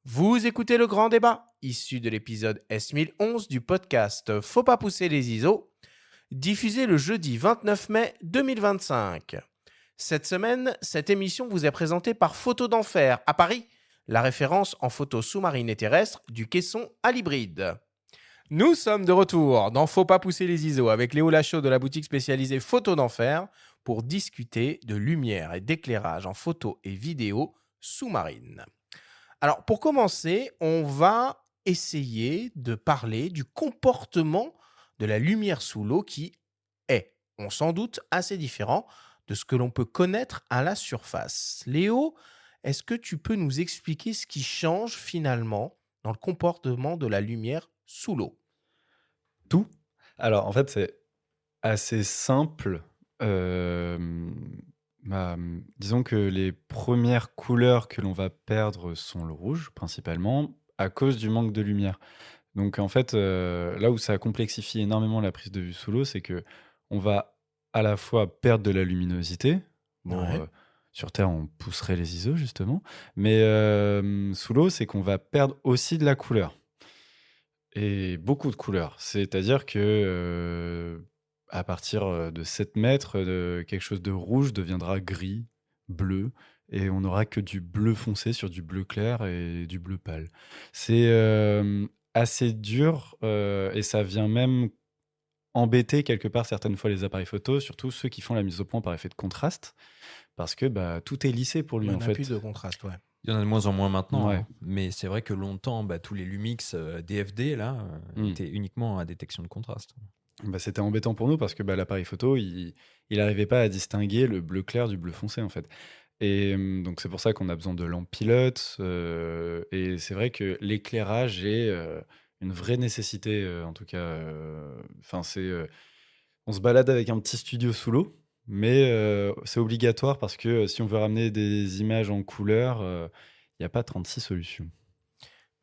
Vous écoutez le grand débat, issu de l'épisode S1011 du podcast Faut pas pousser les ISO, diffusé le jeudi 29 mai 2025. Cette semaine, cette émission vous est présentée par Photo d'Enfer à Paris, la référence en photo sous-marine et terrestre du caisson à l'hybride. Nous sommes de retour dans Faut pas pousser les ISO avec Léo Lachaud de la boutique spécialisée Photo d'Enfer pour discuter de lumière et d'éclairage en photo et vidéo sous-marine. Alors, pour commencer, on va essayer de parler du comportement de la lumière sous l'eau qui est, on s'en doute, assez différent de ce que l'on peut connaître à la surface. Léo, est-ce que tu peux nous expliquer ce qui change finalement dans le comportement de la lumière sous l'eau? Tout? Alors, en fait, c'est assez simple. Hem, Disons que les premières couleurs que l'on va perdre sont le rouge, principalement, à cause du manque de lumière. Donc en fait, là où ça complexifie énormément la prise de vue sous l'eau, c'est que on va à la fois perdre de la luminosité. Bon, Ouais. sur terre, on pousserait les ISO justement, mais sous l'eau, c'est qu'on va perdre aussi de la couleur. Et beaucoup de couleurs. C'est-à-dire que, à partir, de 7 mètres, quelque chose de rouge deviendra gris, bleu et on n'aura que du bleu foncé sur du bleu clair et du bleu pâle. C'est, assez dur, et ça vient même embêter quelque part certaines fois les appareils photo, surtout ceux qui font la mise au point par effet de contraste parce que, bah, tout est lissé pour lui, On en n'a plus fait. de contraste, ouais. Il y en a de moins en moins maintenant, Ouais. hein. Mais c'est vrai que longtemps, tous les Lumix DFD là, Mmh. étaient uniquement à détection de contraste. Bah, c'était embêtant pour nous parce que, bah, l'appareil photo, il arrivait pas à distinguer le bleu clair du bleu foncé, en fait. Et donc c'est pour ça qu'on a besoin de lampes pilotes, et c'est vrai que l'éclairage est, une vraie nécessité, en tout cas, enfin on se balade avec un petit studio sous l'eau, mais c'est obligatoire parce que, si on veut ramener des images en couleur, il y a pas 36 solutions.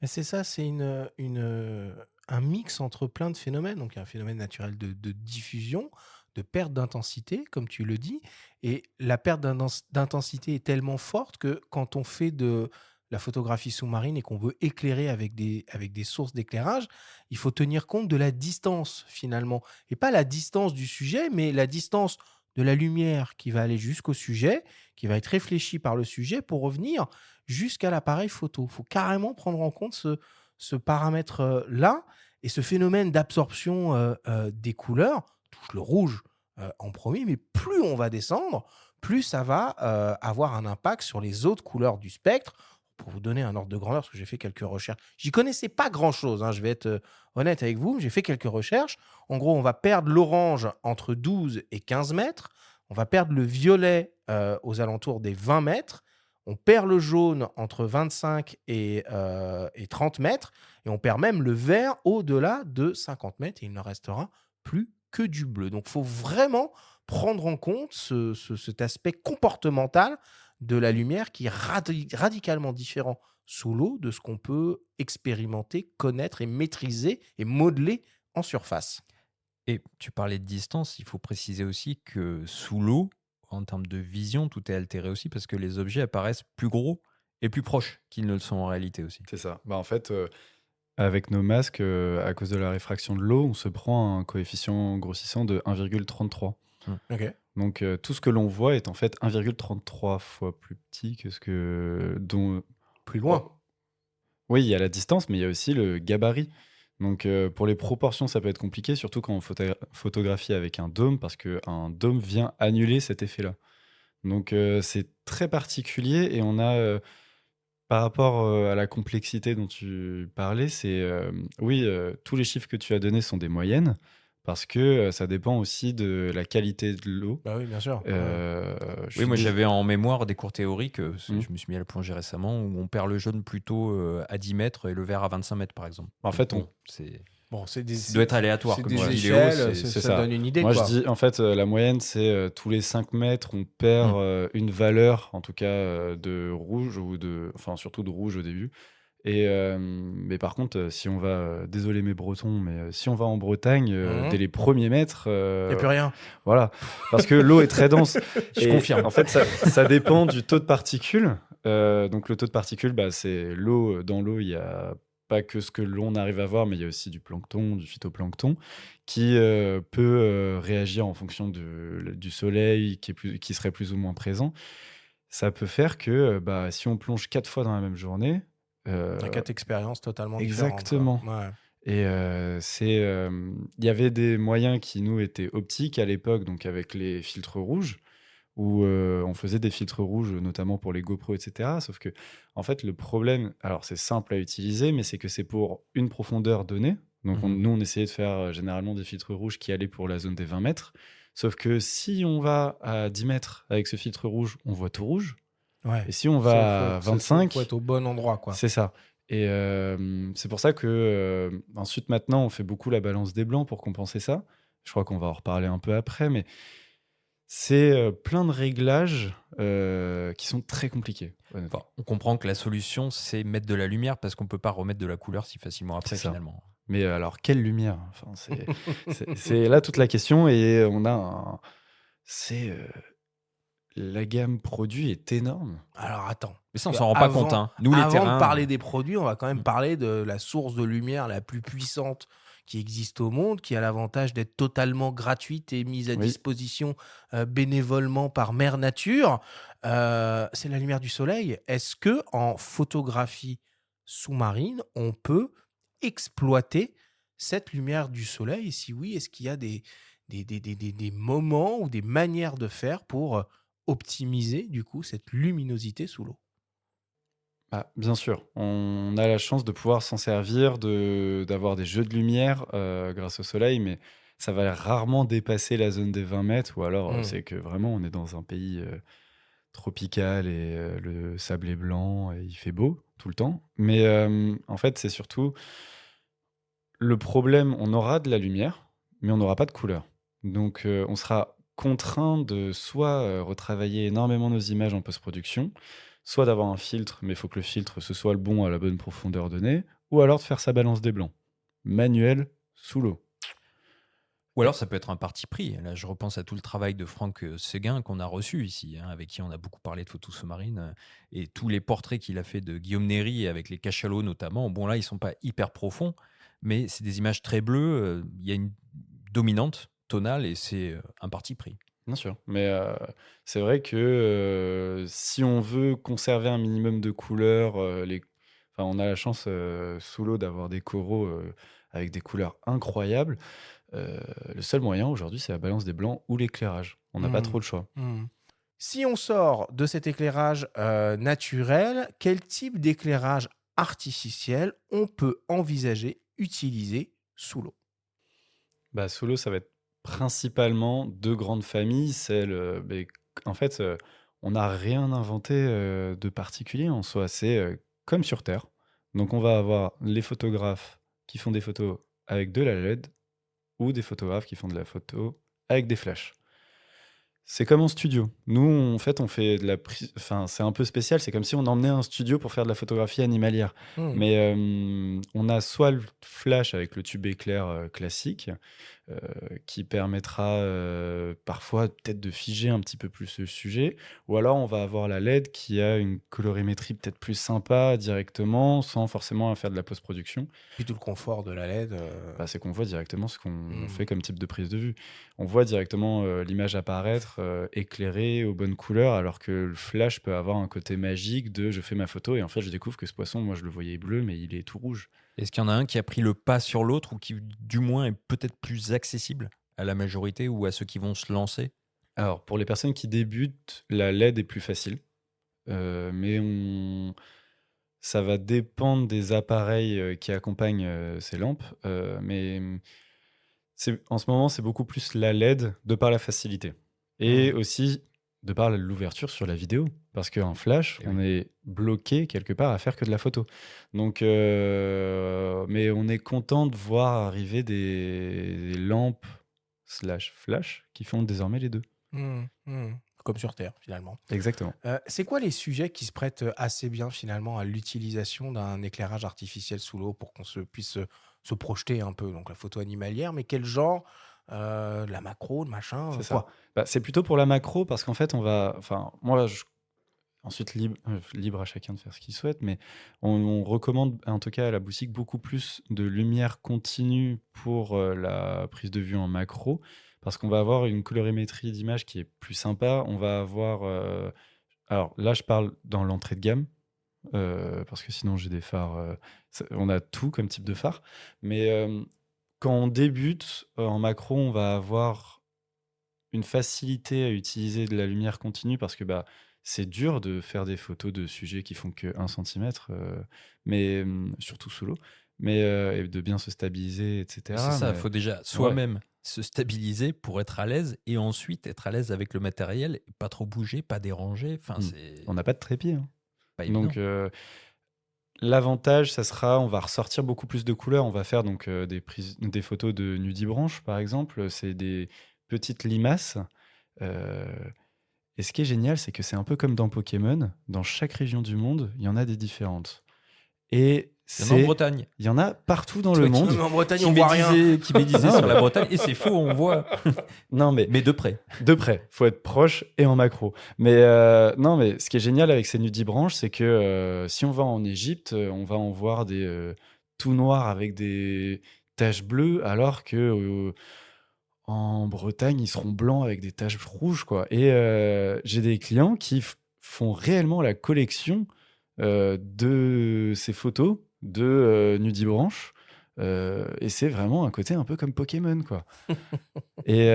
Mais c'est ça, c'est un mix entre plein de phénomènes. Donc, il y a un phénomène naturel de diffusion, de perte d'intensité, comme tu le dis. Et la perte d'intensité est tellement forte que quand on fait de la photographie sous-marine et qu'on veut éclairer avec des sources d'éclairage, il faut tenir compte de la distance finalement. Et pas la distance du sujet, mais la distance de la lumière qui va aller jusqu'au sujet, qui va être réfléchie par le sujet pour revenir jusqu'à l'appareil photo. Il faut carrément prendre en compte ce paramètre là et ce phénomène d'absorption des couleurs touche le rouge en premier, mais plus on va descendre, plus ça va avoir un impact sur les autres couleurs du spectre. Pour vous donner un ordre de grandeur, parce que j'ai fait quelques recherches, j'y connaissais pas grand-chose, hein, je vais être honnête avec vous, j'ai fait quelques recherches. En gros, on va perdre l'orange entre 12 et 15 mètres, on va perdre le violet aux alentours des 20 mètres, on perd le jaune entre 25 et 30 mètres et on perd même le vert au-delà de 50 mètres et il ne restera plus que du bleu. Donc, il faut vraiment prendre en compte cet aspect comportemental de la lumière qui est radicalement différent sous l'eau de ce qu'on peut expérimenter, connaître et maîtriser et modeler en surface. Et tu parlais de distance, il faut préciser aussi que sous l'eau, en termes de vision, tout est altéré aussi parce que les objets apparaissent plus gros et plus proches qu'ils ne le sont en réalité aussi. C'est ça. Bah, en fait, avec nos masques, à cause de la réfraction de l'eau, on se prend un coefficient grossissant de 1,33. Mm. Ok. Donc tout ce que l'on voit est en fait 1,33 fois plus petit que ce que dont Plus oh, loin. oui, il y a la distance, mais il y a aussi le gabarit. Donc pour les proportions, ça peut être compliqué, surtout quand on photographie avec un dôme, parce qu'un dôme vient annuler cet effet-là. Donc c'est très particulier et on a, par rapport, à la complexité dont tu parlais, c'est, oui, tous les chiffres que tu as donnés sont des moyennes parce que, ça dépend aussi de la qualité de l'eau. Bah oui, bien sûr. Ouais. Heu, je Oui, suis moi déj j'avais en mémoire des cours théoriques, mmh. je me suis mis à le plonger récemment, où on perd le jaune plutôt à 10 mètres et le vert à 25 mètres par exemple. En Donc fait, on bon, Bon, ça doit être aléatoire, c'est comme des tu dis Léo, échelles, c'est... c'est ça ça. donne une idée, Moi, je quoi. dis en fait, la moyenne, c'est, tous les 5 mètres, on perd, Mm. une valeur, en tout cas, de rouge ou de enfin, surtout de rouge au début Mais par contre, si on va, désolé mes Bretons, mais si on va en Bretagne, dès Mhm. les premiers mètres, Il n'y a plus rien. voilà, parce que l'eau est très dense. Je Et confirme. en fait, ça dépend du taux de particules. Donc le taux de particules, bah, c'est l'eau. Dans l'eau, il y a pas que ce que l'on arrive à voir, mais il y a aussi du plancton, du phytoplancton, qui peut réagir en fonction du soleil qui serait plus ou moins présent. Ça peut faire que bah, si on plonge 4 fois dans la même journée, Il y a euh, 4 expériences totalement différentes, quoi. exactement. Ouais. Et il y avait des moyens qui nous étaient optiques à l'époque, donc avec les filtres rouges, où on faisait des filtres rouges, notamment pour les GoPro, etc. Sauf que, en fait, le problème, alors c'est simple à utiliser, mais c'est que c'est pour une profondeur donnée. Donc Mhm. nous, on essayait de faire généralement des filtres rouges qui allaient pour la zone des 20 mètres. Sauf que si on va à 10 mètres avec ce filtre rouge, on voit tout rouge. Ouais. Et si on Faut va à faut 25, être au bon endroit, quoi. c'est ça. Et c'est pour ça que ensuite maintenant on fait beaucoup la balance des blancs pour compenser ça. Je crois qu'on va en reparler un peu après, mais c'est plein de réglages qui sont très compliqués, honnêtement. Enfin, on comprend que la solution, c'est mettre de la lumière parce qu'on peut pas remettre de la couleur si facilement C'est après, ça. finalement. Mais alors quelle lumière? Enfin, c'est là toute la question. Et c'est la gamme produit est énorme. Alors attends, Mais parce ça, on que s'en rend pas compte. avant, Hein. Nous, les avant de parler terrains. des produits, on va quand même Mm. parler de la source de lumière la plus puissante qui existe au monde, qui a l'avantage d'être totalement gratuite et mise à Oui, disposition bénévolement par Mère Nature. C'est la lumière du soleil. Est-ce que en photographie sous-marine, on peut exploiter cette lumière du soleil? Et si oui, est-ce qu'il y a des moments ou des manières de faire pour optimiser du coup cette luminosité sous l'eau? bah, bien sûr. On a la chance de pouvoir s'en servir, d'avoir des jeux de lumière grâce au soleil, mais ça va rarement dépasser la zone des 20 mètres, ou alors Hmm. c'est que vraiment on est dans un pays tropical et le sable est blanc et il fait beau tout le temps. Mais en fait, c'est surtout le problème, on aura de la lumière, mais on n'aura pas de couleur. Donc on sera contraint de soit retravailler énormément nos images en post-production, soit d'avoir un filtre, mais il faut que le filtre ce soit le bon à la bonne profondeur donnée, ou alors de faire sa balance des blancs. Manuel, sous l'eau. Ou Et alors, ça peut être un parti pris. Là, je repense à tout le travail de Franck Séguin qu'on a reçu ici, hein, avec qui on a beaucoup parlé de photos sous-marines, et tous les portraits qu'il a fait de Guillaume Néry, avec les cachalots notamment. Bon, là, ils sont pas hyper profonds, mais c'est des images très bleues. Il y a une dominante tonale et c'est un parti pris. bien sûr, mais c'est vrai que si on veut conserver un minimum de couleurs, enfin, on a la chance sous l'eau d'avoir des coraux avec des couleurs incroyables. Le seul moyen aujourd'hui, c'est la balance des blancs ou l'éclairage. On n'a pas Hmm. trop le choix. Hmm. Si on sort de cet éclairage naturel, quel type d'éclairage artificiel on peut envisager utiliser sous l'eau? Bah, sous l'eau, ça va être principalement 2 grandes familles. En fait, on n'a rien inventé de particulier en soi. C'est comme sur Terre. Donc, on va avoir les photographes qui font des photos avec de la LED ou des photographes qui font de la photo avec des flashs. C'est comme en studio. Nous, en fait, on fait de la prise. Enfin, c'est un peu spécial. C'est comme si on emmenait un studio pour faire de la photographie animalière. Hmm. Mais on a soit le flash avec le tube éclair classique, euh, qui permettra parfois peut-être de figer un petit peu plus le sujet, ou alors on va avoir la LED qui a une colorimétrie peut-être plus sympa directement, sans forcément faire de la post-production. Puis tout le confort de la LED. Bah, c'est qu'on voit directement ce qu'on Hmm. fait comme type de prise de vue. On voit directement l'image apparaître éclairée aux bonnes couleurs, alors que le flash peut avoir un côté magique de je fais ma photo et en fait je découvre que ce poisson, moi je le voyais bleu, mais il est tout rouge. Est-ce qu'il y en a un qui a pris le pas sur l'autre ou qui, du moins, est peut-être plus accessible à la majorité ou à ceux qui vont se lancer? Alors pour les personnes qui débutent, la LED est plus facile, mais ça va dépendre des appareils qui accompagnent ces lampes, mais en ce moment, c'est beaucoup plus la LED de par la facilité et Hmm. aussi de par l'ouverture sur la vidéo. Parce qu'en flash, Eh on oui. est bloqué quelque part à faire que de la photo. Donc, mais on est content de voir arriver des lampes slash flash qui font désormais les deux. Hmm. Hmm. comme sur Terre finalement. Exactement. C'est quoi les sujets qui se prêtent, assez bien finalement à l'utilisation d'un éclairage artificiel sous l'eau pour qu'on puisse se projeter un peu? Donc la photo animalière, mais quel genre? La macro, le machin, C'est ça. quoi? Bah, c'est plutôt pour la macro parce qu'en fait, on va enfin, moi, je ensuite libre à chacun de faire ce qu'il souhaite, mais on recommande, en tout cas à la boutique, beaucoup plus de lumière continue pour, la prise de vue en macro, parce qu'on va avoir une colorimétrie d'image qui est plus sympa. On va avoir, alors là, je parle dans l'entrée de gamme, parce que sinon j'ai des phares, on a tout comme type de phare. Mais, quand on débute, en macro, on va avoir une facilité à utiliser de la lumière continue parce que, bah, c'est dur de faire des photos de sujets qui font que 1 centimètre, mais, surtout sous l'eau, mais, et de bien se stabiliser et Mais c'est cetera, ça, il mais faut déjà ouais. soi-même se stabiliser pour être à l'aise et ensuite être à l'aise avec le matériel, et pas trop bouger, pas déranger. Enfin, Mmh. On n'a c'est pas de trépied, hein. pas Donc, évident. l'avantage, ça sera on va ressortir beaucoup plus de couleurs. On va faire donc, des photos de nudibranches, par exemple. C'est des petites limaces, heu et ce qui est génial, c'est que c'est un peu comme dans Pokémon. Dans chaque région du monde, il y en a des différentes et Il y en a en c'est Bretagne. il y en a partout dans le Toi qui Ouais, monde. mais en Bretagne, qui on voit rien. médisait Non, sur la mais Bretagne, et c'est faux, on voit, non, mais mais de près. de près, faut être proche et en macro. Mais, non, mais ce qui est génial avec ces nudibranches, c'est que, si on va en Égypte, on va en voir des, tout noirs avec des taches bleues, alors que, en Bretagne, ils seront blancs avec des taches rouges, quoi. Et j'ai des clients qui font réellement la collection, de ces photos de, nudibranches, et c'est vraiment un côté un peu comme Pokémon, quoi. Et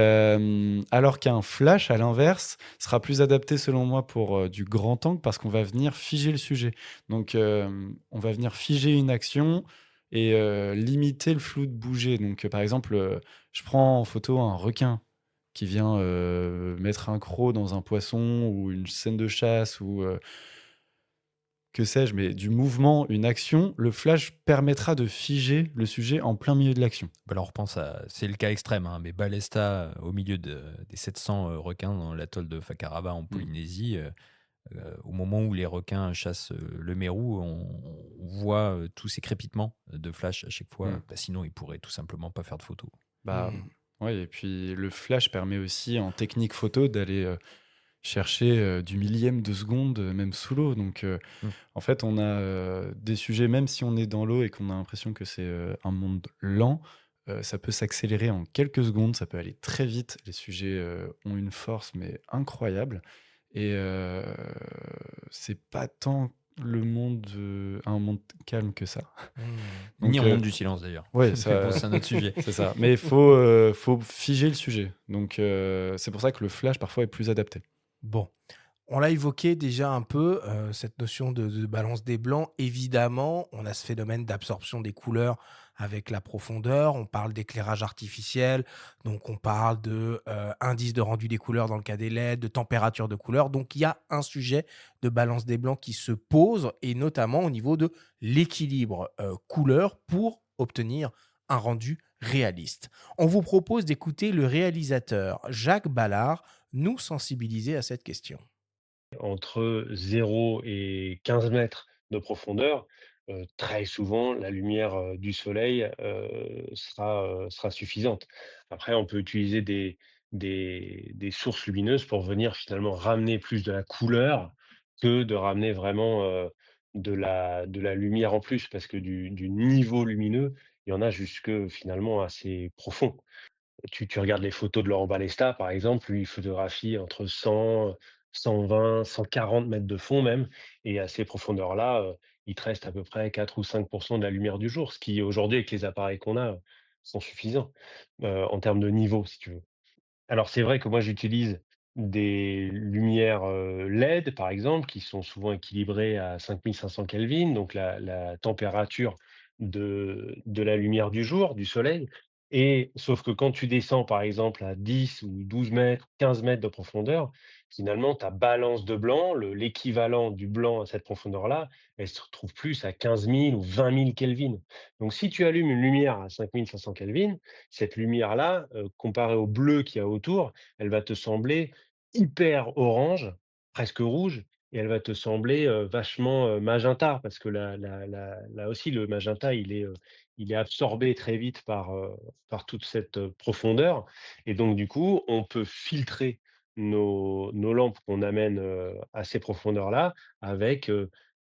alors qu'un flash, à l'inverse, sera plus adapté selon moi pour, du grand angle parce qu'on va venir figer le sujet. Donc on va venir figer une action et limiter le flou de bouger. Donc par exemple, je prends en photo un requin qui vient, mettre un croc dans un poisson ou une scène de chasse ou que sais-je, mais du mouvement, une action, le flash permettra de figer le sujet en plein milieu de l'action. Bah, alors, on repense à, c'est le cas extrême, hein, mais Balesta, au milieu des 700 requins dans l'atoll de Fakarava en Mmh. Polynésie, au moment où les requins chassent le mérou, on voit tous ces crépitements de flash à chaque fois. Mmh. Bah, sinon, ils pourraient tout simplement pas faire de photos. Bah, Mmh. ouais, et puis le flash permet aussi en technique photo d'aller, chercher, du millième de seconde, même sous l'eau. Donc, Mm. en fait, on a, des sujets, même si on est dans l'eau et qu'on a l'impression que c'est, un monde lent, ça peut s'accélérer en quelques secondes, ça peut aller très vite. Les sujets, ont une force, mais incroyable. Et c'est pas tant le monde, un monde calme que ça. Mmh. Ni Donc, un monde du silence d'ailleurs. ouais, Mais bon, ça c'est un autre sujet. c'est ça. Mais il faut figer le sujet. Donc, c'est pour ça que le flash, parfois, est plus adapté. Bon. On l'a évoqué déjà un peu, cette notion de balance des blancs. Évidemment, on a ce phénomène d'absorption des couleurs avec la profondeur. On parle d'éclairage artificiel, donc on parle de, indice de rendu des couleurs dans le cas des LED, de température de couleur. Donc il y a un sujet de balance des blancs qui se pose et notamment au niveau de l'équilibre, couleur pour obtenir un rendu réaliste. On vous propose d'écouter le réalisateur Jacques Ballard nous sensibiliser à cette question. Entre 0 et 15 mètres de profondeur, très souvent la lumière, du soleil, sera suffisante. Après on peut utiliser des sources lumineuses pour venir finalement ramener plus de la couleur que de ramener vraiment, de la lumière en plus. Parce que du niveau lumineux, il y en a jusque finalement assez profond. Tu regardes les photos de Laurent Balesta, par exemple, lui, il photographie entre 100, 120, 140 mètres de fond même, et à ces profondeurs-là, il te reste à peu près 4 ou 5 de la lumière du jour, ce qui aujourd'hui, avec les appareils qu'on a, sont suffisants, en termes de niveau, si tu veux. Alors c'est vrai que moi j'utilise des lumières, LED par exemple, qui sont souvent équilibrées à 5 500 Kelvin, donc la température de la lumière du jour, du soleil. Et sauf que quand tu descends par exemple à 10 ou 12 mètres, 15 mètres de profondeur, finalement ta balance de blanc, l'équivalent du blanc à cette profondeur-là, elle se retrouve plus à 15 000 ou 20 000 Kelvin. Donc si tu allumes une lumière à 5 500 Kelvin, cette lumière-là, comparée au bleu qu'il y a autour, elle va te sembler hyper orange, presque rouge, et elle va te sembler, vachement, magenta parce que là aussi le magenta il est absorbé très vite par toute cette, profondeur, et donc du coup, on peut filtrer nos lampes qu'on amène, à ces profondeurs-là avec,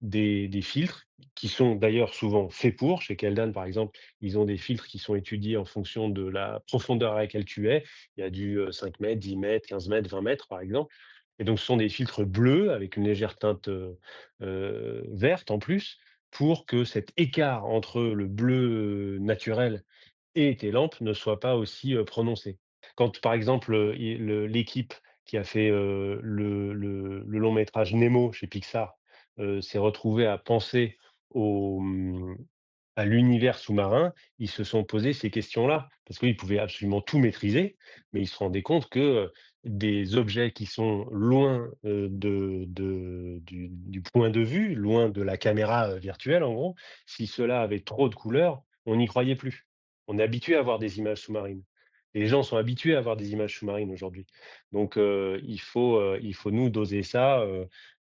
des filtres qui sont d'ailleurs souvent faits pour. Chez Keldan, par exemple, ils ont des filtres qui sont étudiés en fonction de la profondeur à laquelle tu es. Il y a du, 5 mètres, 10 mètres, 15 mètres, 20 mètres, par exemple, et donc ce sont des filtres bleus avec une légère teinte, verte en plus, pour que cet écart entre le bleu, naturel et tes lampes ne soit pas aussi, prononcé. Quand, par exemple, l'équipe qui a fait, le long métrage Nemo chez Pixar, s'est retrouvée à penser au, à l'univers sous-marin, ils se sont posés ces questions-là. Parce qu'ils pouvaient absolument tout maîtriser, mais ils se rendaient compte que, des objets qui sont loin, du point de vue, loin de la caméra, virtuelle en gros, si cela avait trop de couleurs, on n'y croyait plus. On est habitué à voir des images sous-marines. Les gens sont habitués à voir des images sous-marines aujourd'hui. Donc, il faut nous doser ça,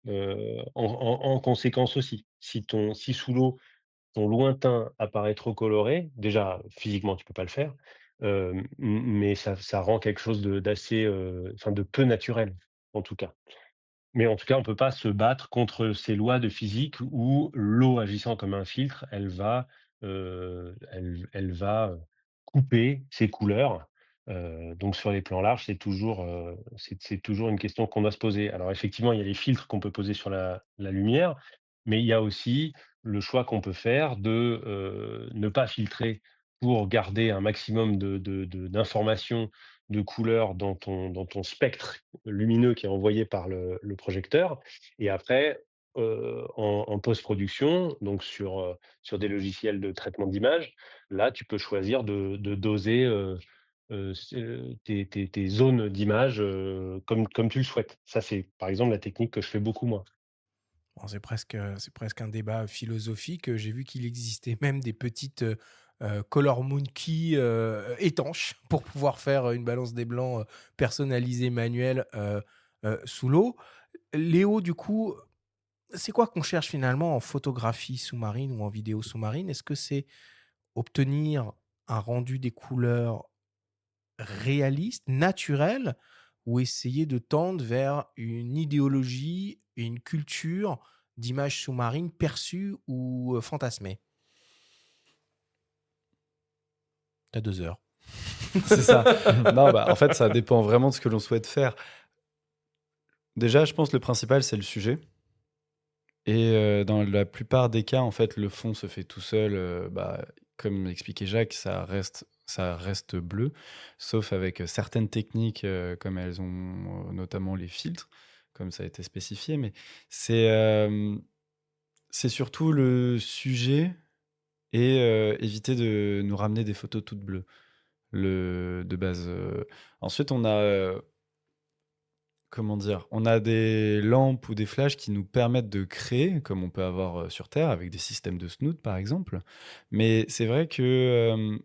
en conséquence aussi. Si sous l'eau, ton lointain apparaît trop coloré, déjà physiquement tu peux pas le faire, mais ça rend quelque chose d'assez, enfin de peu naturel, en tout cas. Mais en tout cas, on peut pas se battre contre ces lois de physique où l'eau agissant comme un filtre, elle va, couper ses couleurs. Donc sur les plans larges, c'est toujours une question qu'on doit se poser. Alors effectivement, il y a les filtres qu'on peut poser sur la lumière, mais il y a aussi le choix qu'on peut faire de, ne pas filtrer pour garder un maximum d'informations, de couleurs dans ton spectre lumineux qui est envoyé par le projecteur, et après, en post-production, donc sur des logiciels de traitement d'image, là, tu peux choisir de doser, tes zones d'image, comme tu le souhaites. Ça, c'est, par exemple, la technique que je fais beaucoup moi. Bon, c'est presque un débat philosophique. J'ai vu qu'il existait même des petites Color Monkey étanches pour pouvoir faire une balance des blancs personnalisée manuelle sous l'eau. Léo, du coup, c'est quoi qu'on cherche finalement en photographie sous-marine ou en vidéo sous-marine? Est-ce que c'est obtenir un rendu des couleurs réaliste, naturel, ou essayer de tendre vers une idéologie et une culture d'images sous-marines perçues ou fantasmées? T'as 2 heures. C'est ça. Non, bah, en fait, ça dépend vraiment de ce que l'on souhaite faire. Déjà, je pense que le principal, c'est le sujet. Et dans la plupart des cas, en fait, le fond se fait tout seul. Bah, comme l'expliquait Jacques, ça reste bleu, sauf avec certaines techniques, comme elles ont notamment les filtres, comme ça a été spécifié. Mais c'est c'est surtout le sujet et éviter de nous ramener des photos toutes bleues, de base. Ensuite, on a comment dire? On a des lampes ou des flashs qui nous permettent de créer, comme on peut avoir, sur Terre avec des systèmes de snoot, par exemple. Mais c'est vrai que,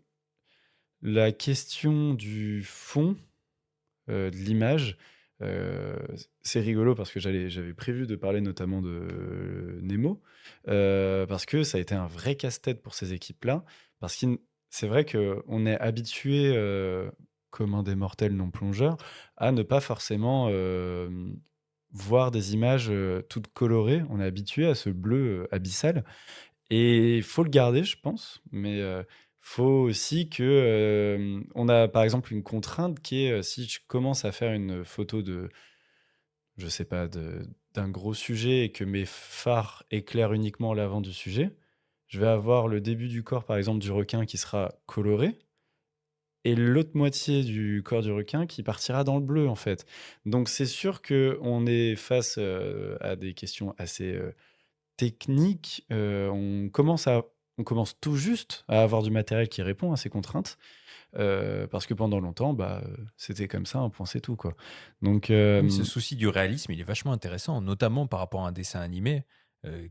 la question du fond, de l'image, heu, c'est rigolo parce que j'avais prévu de parler notamment de Nemo, parce que ça a été un vrai casse-tête pour ces équipes-là. Parce qu'il c'est vrai qu'on est habitué, commun des mortels non plongeurs, à ne pas forcément, voir des images, toutes colorées. On est habitué à ce bleu, abyssal, et il faut le garder, je pense, mais faut aussi que, on a, par exemple, une contrainte qui est, si je commence à faire une photo de, je sais pas, d'un gros sujet et que mes phares éclairent uniquement l'avant du sujet, je vais avoir le début du corps, par exemple, du requin qui sera coloré et l'autre moitié du corps du requin qui partira dans le bleu, en fait. Donc c'est sûr qu'on est face, à des questions assez, techniques. On commence tout juste à avoir du matériel qui répond à ces contraintes, parce que pendant longtemps, bah, c'était comme ça, un point c'est tout, quoi. Donc Oui, ce souci du réalisme, il est vachement intéressant, notamment par rapport à un dessin animé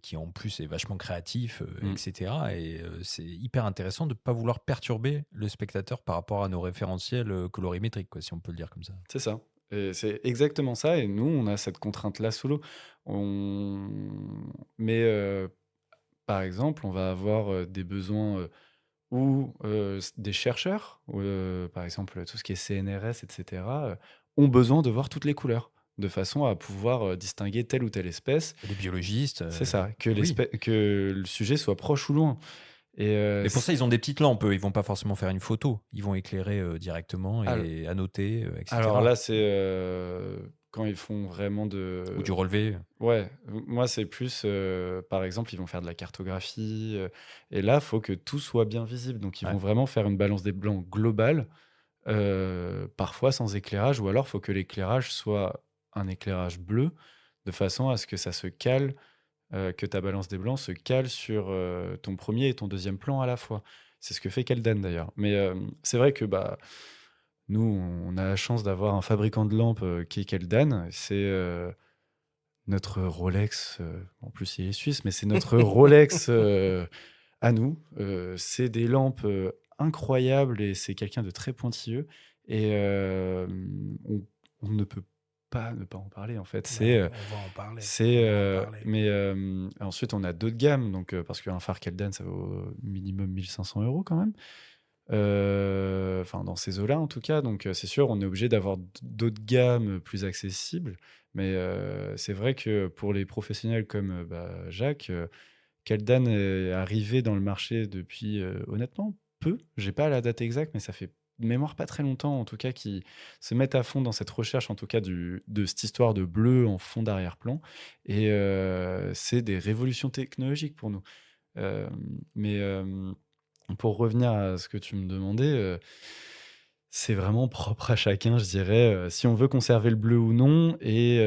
qui en plus est vachement créatif, mmh, etc. Et c'est hyper intéressant de ne pas vouloir perturber le spectateur par rapport à nos référentiels colorimétriques, quoi, si on peut le dire comme ça. c'est ça. Et c'est exactement ça et nous, on a cette contrainte-là sous l'eau. On mais par exemple, on va avoir, des besoins, où, des chercheurs, par exemple, tout ce qui est CNRS et cetera, ont besoin de voir toutes les couleurs, de façon à pouvoir, distinguer telle ou telle espèce. Les biologistes, C'est ça, oui. que le sujet soit proche ou loin et Mais pour ça, ils ont des petites lampes, eux. Ils vont pas forcément faire une photo. Ils vont éclairer directement al et annoter, alors etc. là, c'est, quand ils font vraiment Ou du de relevé. ouais, moi, c'est plus, par exemple, ils vont faire de la cartographie, et là, faut que tout soit bien visible. Donc ils vont Ouais. vraiment faire une balance des blancs globale, parfois sans éclairage ou alors faut que l'éclairage soit un éclairage bleu, de façon à ce que ça se cale, que ta balance des blancs se cale sur, ton premier et ton deuxième plan à la fois. C'est ce que fait Keldan d'ailleurs. Mais, c'est vrai que, bah, nous, on a la chance d'avoir un fabricant de lampes, qui est Keldan. C'est, notre Rolex, en plus il est suisse, mais c'est notre Rolex, à nous. C'est des lampes, incroyables et c'est quelqu'un de très pointilleux et on ne peut pas ne pas en parler en fait. Bah oui, on va en parler. On va en parler. Mais ensuite on a d'autres gammes donc parce qu'un phare Keldan ça vaut minimum 1 500 € quand même. Enfin dans ces eaux-là en tout cas donc c'est sûr on est obligé d'avoir d'autres gammes, plus accessibles. Mais c'est vrai que pour les professionnels comme, bah, Jacques, Keldan est arrivé dans le marché depuis, honnêtement peu. J'ai pas la date exacte, mais ça fait de mémoire pas très longtemps, en tout cas, qu'ils se mettent à fond dans cette recherche, en tout cas, de cette histoire de bleu en fond d'arrière-plan et c'est des révolutions technologiques pour nous. Mais pour revenir à ce que tu me demandais, c'est vraiment propre à chacun, je dirais, si on veut conserver le bleu ou non et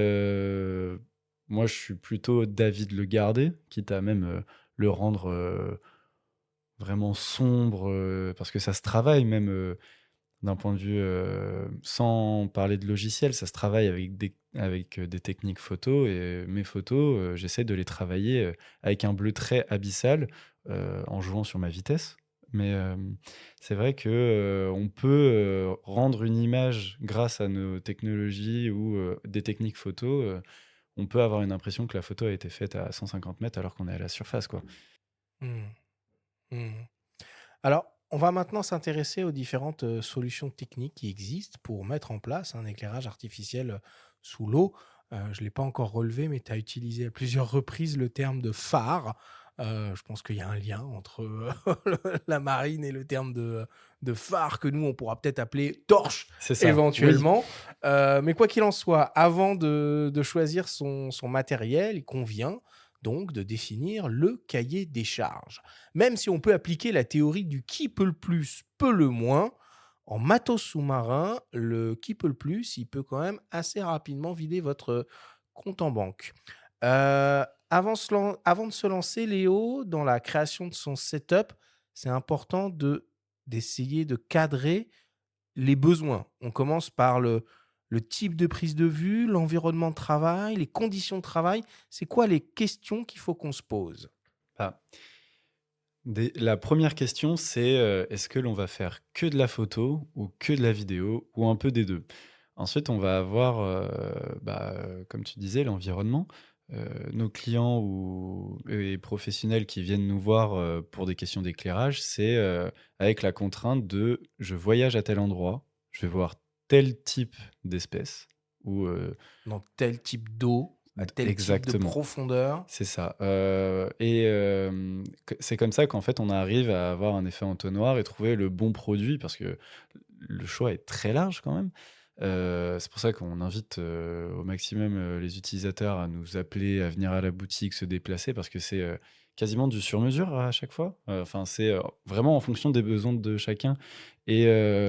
moi, je suis plutôt d'avis de le garder, quitte à même, le rendre, vraiment sombre, parce que ça se travaille même, d'un point de vue, sans parler de logiciel, ça se travaille avec, des techniques photo et mes photos, j'essaie de les travailler, avec un bleu très abyssal, en jouant sur ma vitesse. Mais, c'est vrai que, on peut, rendre une image grâce à nos technologies ou, des techniques photo, on peut avoir une impression que la photo a été faite à 150 mètres alors qu'on est à la surface, quoi. Mmh. Mmh. Alors, on va maintenant s'intéresser aux différentes solutions techniques qui existent pour mettre en place un éclairage artificiel sous l'eau. Je ne l'ai pas encore relevé, mais tu as utilisé à plusieurs reprises le terme de phare. Je pense qu'il y a un lien entre la marine et le terme de phare que nous, on pourra peut-être appeler torche C'est ça, oui. éventuellement. Mais quoi qu'il en soit, avant de choisir son matériel, il convient donc de définir le cahier des charges. Même si on peut appliquer la théorie du qui peut le plus, peut le moins, en matos sous-marin, le qui peut le plus, il peut quand même assez rapidement vider votre compte en banque. Avant de se lancer, Léo, dans la création de son setup, c'est important d'essayer de cadrer les besoins. On commence par le type de prise de vue, l'environnement de travail, les conditions de travail. C'est quoi les questions qu'il faut qu'on se pose? Ah, la première question, c'est, est-ce que l'on va faire que de la photo ou que de la vidéo ou un peu des 2. Ensuite, on va avoir, bah, comme tu disais, l'environnement. Nos clients ou et professionnels qui viennent nous voir, pour des questions d'éclairage, c'est, avec la contrainte de: «Je voyage à tel endroit, je vais voir tel type d'espèce» ou, Dans tel type d'eau, à tel type de exactement. profondeur. C'est ça, et que c'est comme ça qu'en fait, on arrive à avoir un effet entonnoir et trouver le bon produit parce que le choix est très large quand même. C'est pour ça qu'on invite, au maximum, les utilisateurs à nous appeler, à venir à la boutique, se déplacer parce que c'est, quasiment du sur mesure à chaque fois. Enfin, c'est, vraiment en fonction des besoins de chacun et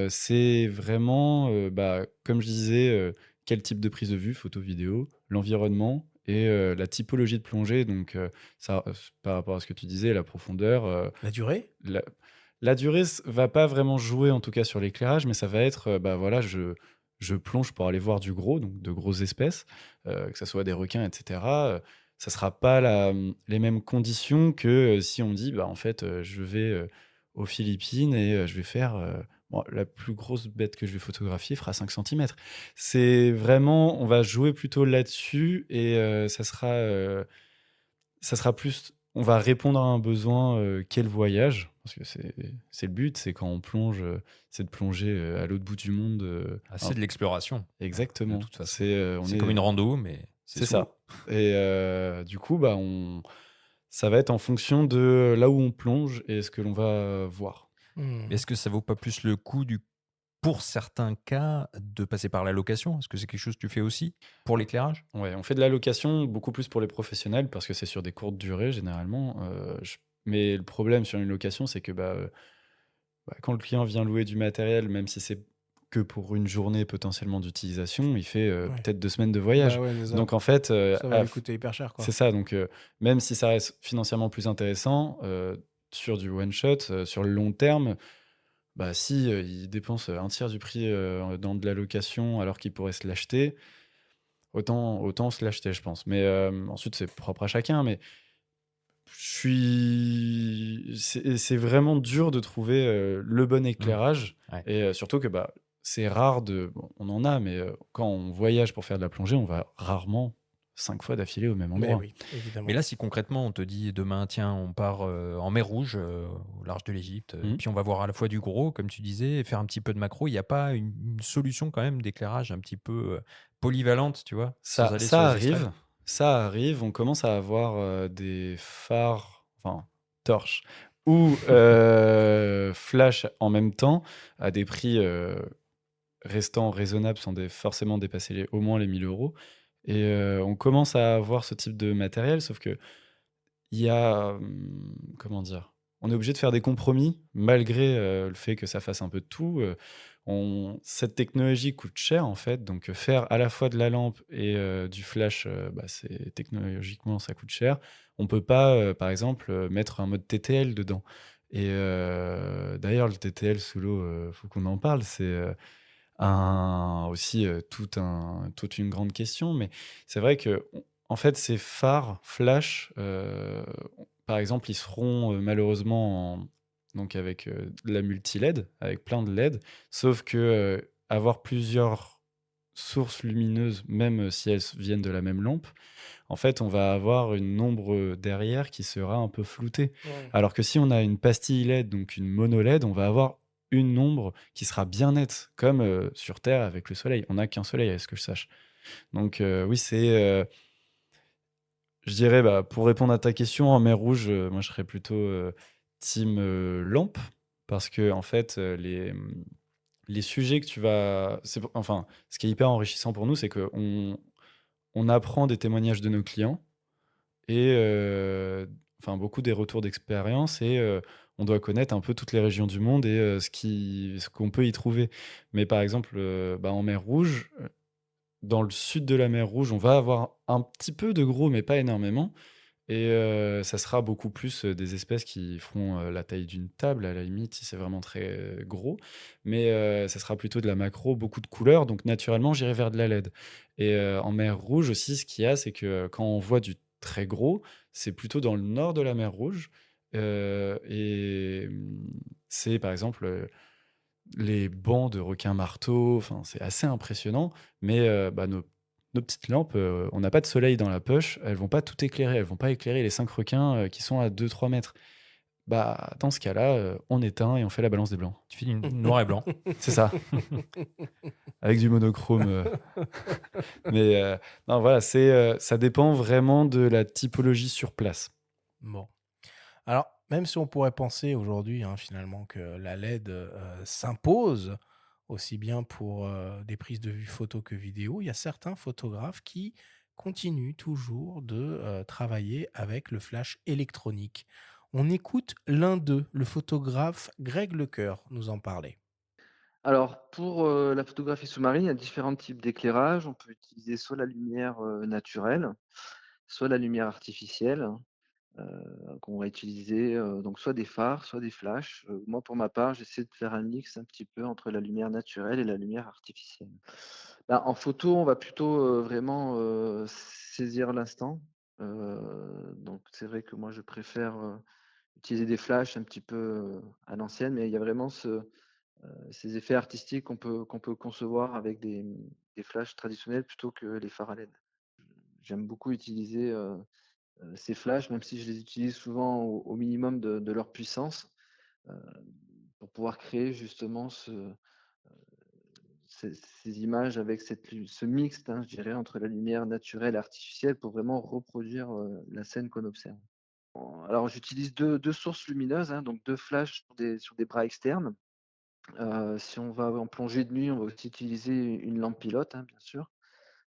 c'est vraiment, bah, comme je disais, quel type de prise de vue, photo, vidéo, l'environnement et la typologie de plongée donc ça, par rapport à ce que tu disais, la profondeur, La durée? la la durée va pas vraiment jouer en tout cas sur l'éclairage, mais ça va être, bah, voilà, je plonge pour aller voir du gros, donc de grosses espèces, que ça soit des requins et cetera, ça sera pas les mêmes conditions que, si on me dit: «Bah, en fait, je vais, aux Philippines et je vais faire, bon, la plus grosse bête que je vais photographier fera 5 centimètres. C'est vraiment on va jouer plutôt là-dessus et ça sera plus on va répondre à un besoin, qu'est le voyage, parce que c'est le but, c'est quand on plonge, c'est de plonger, à l'autre bout du monde, Ah, c'est de l'exploration, de exactement. toute façon. On C'est comme est une rando, mais c'est c'est sous l'eau. ça et du coup, bah, ça va être en fonction de là où on plonge et ce que l'on va voir. Mais Mmh. est-ce que ça vaut pas plus le coup pour certains cas, de passer par la location? Est-ce que c'est quelque chose que tu fais aussi pour l'éclairage? Ouais, on fait de la location beaucoup plus pour les professionnels parce que c'est sur des courtes durées généralement, mais le problème sur une location, c'est que, quand le client vient louer du matériel, même si c'est que pour une journée potentiellement d'utilisation, il fait, Ouais. peut-être 2 semaines de Bah, voyage. ouais, c'est ça. Donc en fait, Ça va lui coûter hyper cher, c'est quoi. ça, donc même si ça reste financièrement plus intéressant, sur du one shot, sur le long terme, bah, si, il dépense, un tiers du prix, dans de la location alors qu'il pourrait se l'acheter, autant se l'acheter, je pense. Mais ensuite, c'est propre à chacun, mais c'est vraiment dur de trouver, le bon Mmh. éclairage Ouais. et surtout que, c'est rare de bon, on en a, mais quand on voyage pour faire de la plongée, on va rarement 5 fois d'affilée au même Mais endroit. oui, Mais évidemment. là, si concrètement on te dit demain: «Tiens, on part, en mer Rouge, au large de l'Égypte, Mmh. puis on va voir à la fois du gros», comme tu disais, et faire un petit peu de macro, il y a pas une solution quand même d'éclairage un petit peu, polyvalente, tu vois? Sans Ça aller sur ça les extrêmes? arrive, ça arrive. On commence à avoir, des phares, enfin, torches ou flash en même temps à des prix, restant raisonnables sans forcément dépasser au moins les 1 000 € et on commence à avoir ce type de matériel, sauf que il y a, comment dire? On est obligé de faire des compromis malgré, le fait que ça fasse un peu de tout, cette technologie coûte cher, en fait, donc faire à la fois de la lampe et du flash, c'est technologiquement, ça coûte cher. On peut pas, par exemple, mettre un mode TTL dedans et d'ailleurs le TTL sous l'eau, faut qu'on en parle. C'est, un aussi, toute une grande question, mais c'est vrai que en fait, ces phares flash, par exemple, ils seront, malheureusement donc avec, de la multi-LED, avec plein de LED, sauf que, avoir plusieurs sources lumineuses, même si elles viennent de la même lampe, en fait, on va avoir une ombre, derrière qui sera un peu floutée. Mmh. Alors que si on a une pastille LED, donc une mono LED, on va avoir une ombre qui sera bien nette, comme, sur Terre avec le soleil. On n'a qu'un soleil à ce que je sache. Donc oui, je dirais, pour répondre à ta question, en mer Rouge, moi je serais plutôt, team, lampe parce que en fait, les sujets que tu vas enfin, ce qui est hyper enrichissant pour nous, c'est qu'on apprend des témoignages de nos clients et enfin beaucoup des retours d'expérience et on doit connaître un peu toutes les régions du monde et ce qu'on peut y trouver. Mais par exemple, en mer Rouge, dans le sud de la mer Rouge, on va avoir un petit peu de gros, mais pas énormément et ça sera beaucoup plus, des espèces qui feront, la taille d'une table à la limite, si c'est vraiment très, gros. Mais ça sera plutôt de la macro, beaucoup de couleurs, donc naturellement, j'irai vers de la LED. Et en mer Rouge aussi, ce qu'il y a, c'est que quand on voit du très gros, c'est plutôt dans le nord de la mer Rouge, et c'est par exemple, les bancs de requins-marteaux, enfin, c'est assez impressionnant, mais nos petites lampes, on n'a pas de soleil dans la poche, elles vont pas tout éclairer, elles vont pas éclairer les 5 requins, qui sont à 2 3 mètres. Dans ce cas-là, on éteint et on fait la balance des blancs. Tu finis noir et blanc. C'est ça, avec du monochrome, mais non, voilà, ça dépend vraiment de la typologie sur place. Bon. Alors, même si on pourrait penser aujourd'hui, hein, finalement, que la LED s'impose aussi bien pour des prises de vue photo que vidéo, il y a certains photographes qui continuent toujours de travailler avec le flash électronique. On écoute l'un d'eux, le photographe Greg Lecoeur, nous en parler. Alors pour, la photographie sous-marine, il y a différents types d'éclairage. On peut utiliser soit la lumière, naturelle, soit la lumière artificielle, qu'on va utiliser, donc soit des phares, soit des flashs. Moi pour ma part, j'essaie de faire un mix un petit peu entre la lumière naturelle et la lumière artificielle. En photo, on va plutôt, vraiment, saisir l'instant, donc c'est vrai que moi je préfère, utiliser des flashs un petit peu à l'ancienne, mais il y a vraiment ces effets artistiques qu'on peut concevoir avec des flashs traditionnels plutôt que les phares à LED. J'aime beaucoup utiliser ces flashs, même si je les utilise souvent au minimum de leur puissance, euh, pour pouvoir créer justement ces images avec ce mixte, hein, je dirais, entre la lumière naturelle et artificielle pour vraiment reproduire la scène qu'on observe. Alors j'utilise deux sources lumineuses, hein, donc deux flashs sur des bras externes. Si on va en plongée de nuit, on va aussi utiliser une lampe pilote, hein, bien sûr,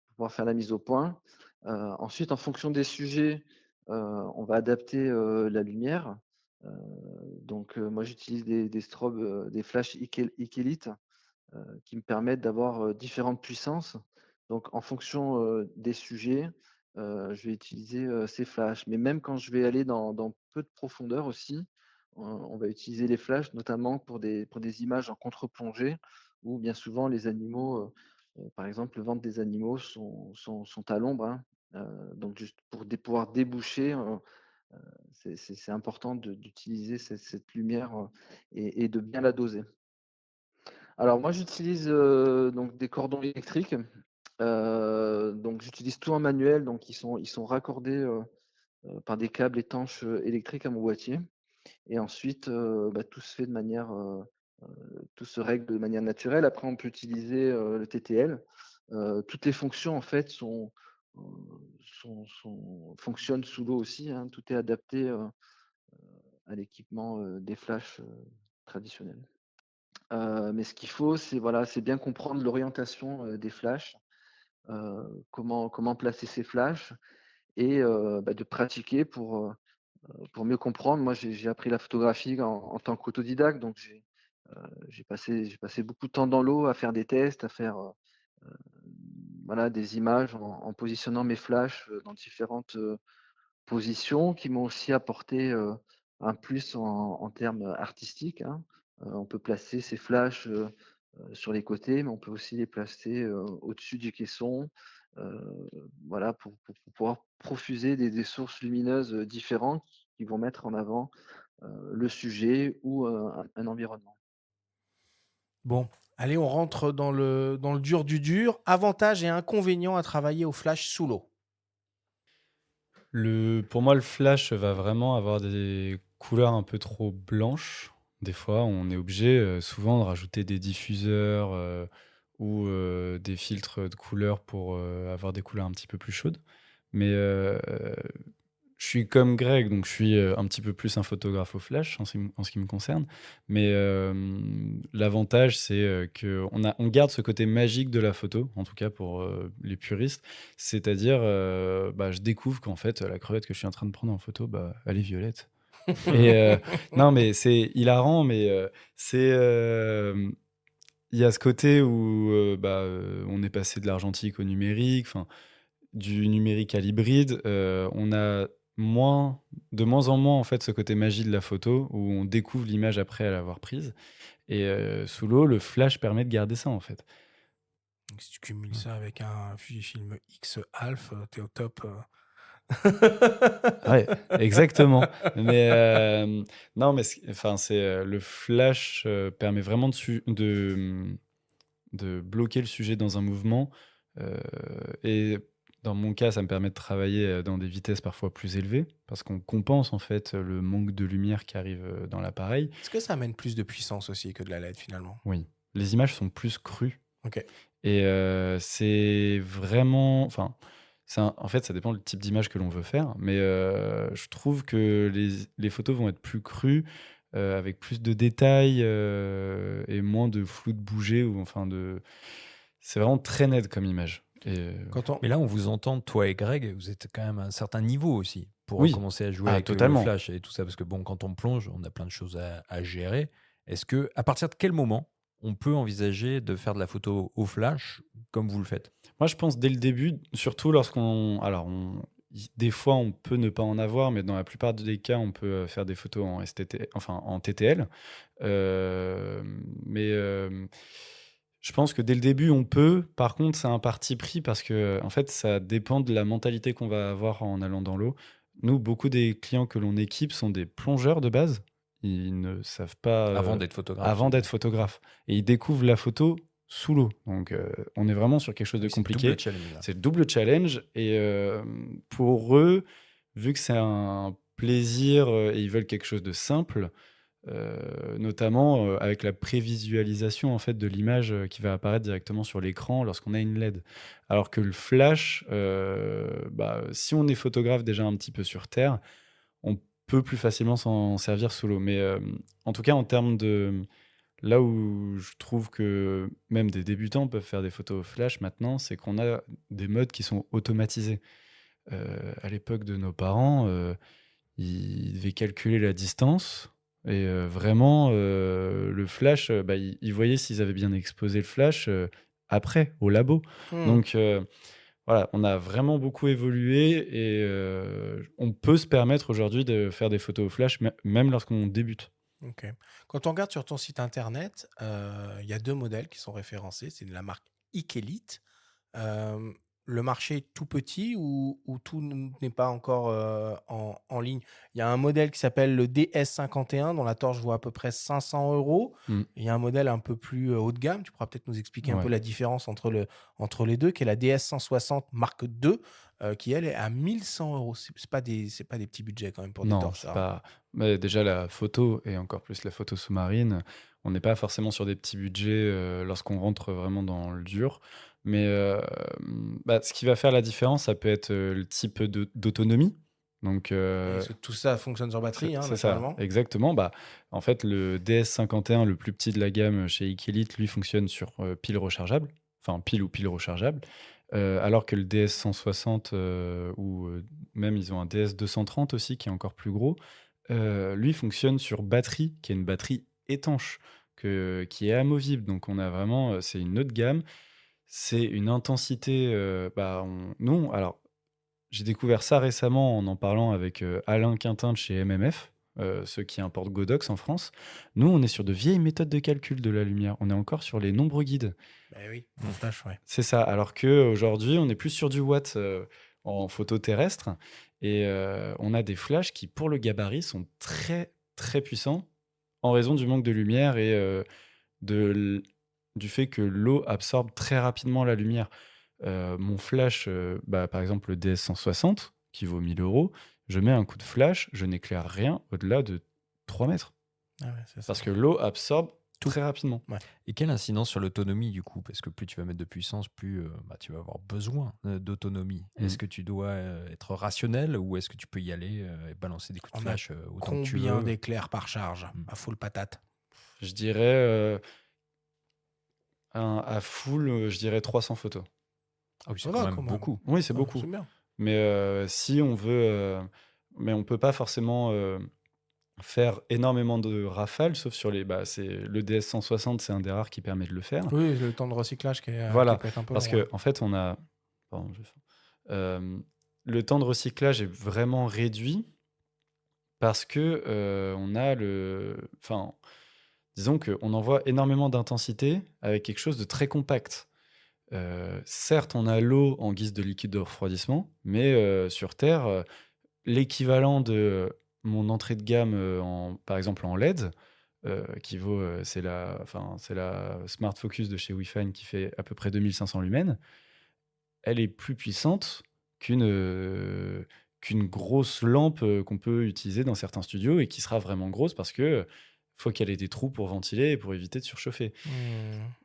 pour pouvoir faire la mise au point. Ensuite, en fonction des sujets, on va adapter la lumière. Heu, moi j'utilise des strobes, des flashs Ikelite, qui me permettent d'avoir différentes puissances. Donc en fonction des sujets, je vais utiliser ces flashs. Mais même quand je vais aller dans peu de profondeur aussi, on va utiliser les flashs, notamment pour des images en contre-plongée, où bien souvent les animaux, par exemple, le ventre des animaux sont à l'ombre, hein. Donc juste pour pouvoir déboucher, c'est important d'utiliser cette lumière et de bien la doser. Alors moi j'utilise, donc des cordons électriques, donc j'utilise tout en manuel, donc ils sont raccordés, par des câbles étanches, électriques à mon boîtier et ensuite, tout se fait de manière, tout se règle de manière naturelle. Après on peut utiliser, le TTL. Toutes les fonctions en fait heu, fonctionnent sous l'eau aussi, hein. Tout est adapté, à l'équipement, des flashs, traditionnels. Mais ce qu'il faut, c'est voilà, c'est bien comprendre l'orientation, des flashs, comment placer ces flashs et de pratiquer pour mieux comprendre. Moi, j'ai appris la photographie en tant qu'autodidacte, donc j'ai passé beaucoup de temps dans l'eau à faire des tests, à faire, voilà, des images en positionnant mes flashs, dans différentes, positions qui m'ont aussi apporté, un plus en termes artistiques, hein. On peut placer ces flashs, sur les côtés, mais on peut aussi les placer, au-dessus du caisson, heu, voilà pour pouvoir profuser des sources lumineuses, différentes qui vont mettre en avant, le sujet ou, un environnement. Bon, allez, on rentre dans le dur du dur. Avantages et inconvénients à travailler au flash sous l'eau. Pour moi, le flash va vraiment avoir des couleurs un peu trop blanches. Des fois, on est obligé, souvent de rajouter des diffuseurs, ou des filtres de couleurs pour, avoir des couleurs un petit peu plus chaudes. Mais, je suis comme Greg, donc je suis, un petit peu plus un photographe au flash en ce qui me concerne. Mais, l'avantage, c'est, qu'on garde ce côté magique de la photo, en tout cas pour, les puristes. C'est-à-dire, je découvre qu'en fait, la crevette que je suis en train de prendre en photo, elle est violette. Et non, mais c'est hilarant, mais, c'est, il y a ce côté où, on est passé de l'argentique au numérique, enfin du numérique à l'hybride, on a de moins en moins, en fait, ce côté magie de la photo où on découvre l'image après l'avoir prise et sous l'eau, le flash permet de garder ça, en fait. Donc, si tu cumules ça avec un Fujifilm X Alpha, t'es au top. Ouais, exactement. Mais non, mais le flash, permet vraiment de bloquer le sujet dans un mouvement, et dans mon cas, ça me permet de travailler, dans des vitesses parfois plus élevées parce qu'on compense, en fait, le manque de lumière qui arrive, dans l'appareil. Est-ce que ça amène plus de puissance aussi que de la LED finalement? Oui, les images sont plus crues Ok. et c'est vraiment en fait, ça dépend du type d'image que l'on veut faire, mais je trouve que les photos vont être plus crues, avec plus de détails, et moins de flou de bouger ou enfin de c'est vraiment très net comme image et Quand on... Mais là, on vous entend, toi et Greg, vous êtes quand même à un certain niveau aussi pour oui, commencer à jouer avec le totalement. flash et tout ça. Parce que bon, quand on plonge, on a plein de choses à gérer. Est-ce que, à partir de quel moment on peut envisager de faire de la photo au flash comme vous le faites? Moi, je pense dès le début, surtout lorsqu'on alors des fois, on peut ne pas en avoir, mais dans la plupart des cas, on peut, faire des photos en STT enfin en TTL. Mais, je pense que dès le début, on peut. Par contre, c'est un parti pris parce que, en fait, ça dépend de la mentalité qu'on va avoir en allant dans l'eau. Nous, beaucoup des clients que l'on équipe sont des plongeurs de base. Ils ne savent pas Avant d'être photographe. avant d'être photographe. Et ils découvrent la photo sous l'eau. Donc, on est vraiment sur quelque chose de Oui, c'est compliqué. double challenge, là. C'est le double challenge. Et pour eux, vu que c'est un plaisir et ils veulent quelque chose de simple, notamment avec la prévisualisation en fait, de l'image qui va apparaître directement sur l'écran lorsqu'on a une LED. Alors que le flash, si on est photographe déjà un petit peu sur Terre, on peut plus facilement s'en servir sous l'eau. Mais en tout cas, en termes de... Là où je trouve que même des débutants peuvent faire des photos flash maintenant, c'est qu'on a des modes qui sont automatisés. À l'époque de nos parents, ils devaient calculer la distance et vraiment, le flash, ils voyaient s'ils avaient bien exposé le flash, après, au labo. Hmm. Donc voilà, on a vraiment beaucoup évolué et on peut se permettre aujourd'hui de faire des photos au flash même lorsqu'on débute. Ok. Quand on regarde sur ton site internet, il y a 2 modèles qui sont référencés. C'est de la marque Ikelite. Euh, le marché est tout petit ou tout n'est pas encore en ligne. Il y a un modèle qui s'appelle le DS51 dont la torche vaut à peu près 500 euros. Mmh. Il y a un modèle un peu plus haut de gamme. Tu pourras peut-être nous expliquer un peu Ouais. la différence entre les deux, qui est la DS160 Mark II, qui elle est à 1100 euros. C'est pas des petits budgets quand même pour des Non, torches. c'est Ça. pas. Mais déjà, la photo, et encore plus la photo sous-marine, on n'est pas forcément sur des petits budgets lorsqu'on rentre vraiment dans le dur. Mais ce qui va faire la différence, ça peut être le type d'autonomie. Donc, Et tout ça fonctionne sur batterie, c'est ça, naturellement. exactement. En fait, le DS51, le plus petit de la gamme chez Ikelite, lui fonctionne sur pile rechargeable, enfin pile ou pile rechargeable, alors que le DS160 ou même ils ont un DS230 aussi qui est encore plus gros, lui fonctionne sur batterie, qui est une batterie étanche, qui est amovible. Donc on a vraiment, c'est une autre gamme, c'est une intensité. Alors j'ai découvert ça récemment en parlant avec Alain Quintin de chez MMF, ceux qui importent Godox en France. Nous, on est sur de vieilles méthodes de calcul de la lumière. On est encore sur les nombres guides. Ben oui, en flash, ouais. C'est ça. Alors qu'aujourd'hui, on est plus sur du watt en photo terrestre. Et on a des flashs qui, pour le gabarit, sont très, très puissants en raison du manque de lumière et du fait que l'eau absorbe très rapidement la lumière. Mon flash, par exemple le DS160, qui vaut 1000 euros, je mets un coup de flash, je n'éclaire rien au-delà de 3 mètres. Ah ouais, c'est ça. Parce que l'eau absorbe très rapidement. Et quelle incidence sur l'autonomie du coup? Parce que plus tu vas mettre de puissance, plus tu vas avoir besoin d'autonomie. Est-ce que tu dois être rationnel ou est-ce que tu peux y aller et balancer des coups de On a flash autant que tu Combien veux? d'éclairs par charge à full patate? Je dirais à full, je dirais 300 photos. Ah oui, c'est Voilà, quand même quand même. beaucoup. Oui, c'est Ouais, beaucoup. c'est bien. Mais si on veut, mais on peut pas forcément faire énormément de rafales, sauf sur c'est le DS160, c'est un des rares qui permet de le faire. Oui, le temps de recyclage qui Voilà, peut être un peu parce long. que en fait, on a, pardon, le temps de recyclage est vraiment réduit parce que on a disons qu'on envoie énormément d'intensité avec quelque chose de très compact. Certes, on a l'eau en guise de liquide de refroidissement, mais sur Terre, l'équivalent de mon entrée de gamme, par exemple en LED, qui vaut, c'est la Smart Focus de chez Wifine qui fait à peu près 2500 lumens. Elle est plus puissante qu'une grosse lampe qu'on peut utiliser dans certains studios et qui sera vraiment grosse parce que faut qu'elle ait des trous pour ventiler et pour éviter de surchauffer.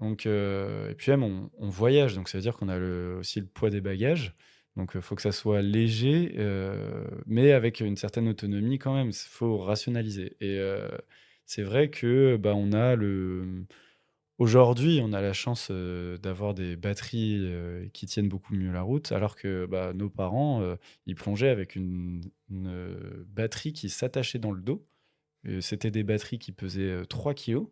Donc, et puis même, on voyage, donc ça veut dire qu'on a aussi le poids des bagages. Donc, il faut que ça soit léger, mais avec une certaine autonomie quand même. Il faut rationaliser. Et c'est vrai que on a aujourd'hui, on a la chance d'avoir des batteries qui tiennent beaucoup mieux la route, alors que nos parents, ils plongeaient avec une batterie qui s'attachait dans le dos. C'était des batteries qui pesaient 3 kilos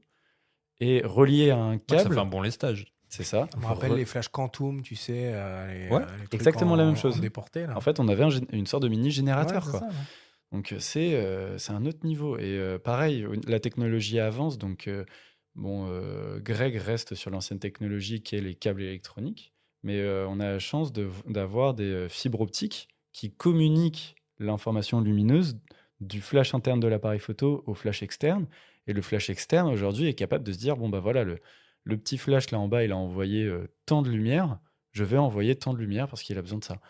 et reliées à un Ouais, ça fait câble. un bon lestage. C'est ça. Ça me rappelle les flash Quantum, tu sais, les Ouais, trucs exactement la même en chose. déporté, là. En fait, on avait une sorte de mini Ouais, générateur, c'est quoi. ça, ouais. Donc c'est un autre niveau. Et pareil, la technologie avance. Donc Greg reste sur l'ancienne technologie qui est les câbles électroniques, mais on a la chance d'avoir des fibres optiques qui communiquent l'information lumineuse du flash interne de l'appareil photo au flash externe. Et le flash externe, aujourd'hui, est capable de se dire, bon, bah voilà, le petit flash là en bas, il a envoyé tant de lumière, je vais envoyer tant de lumière parce qu'il a besoin de ça.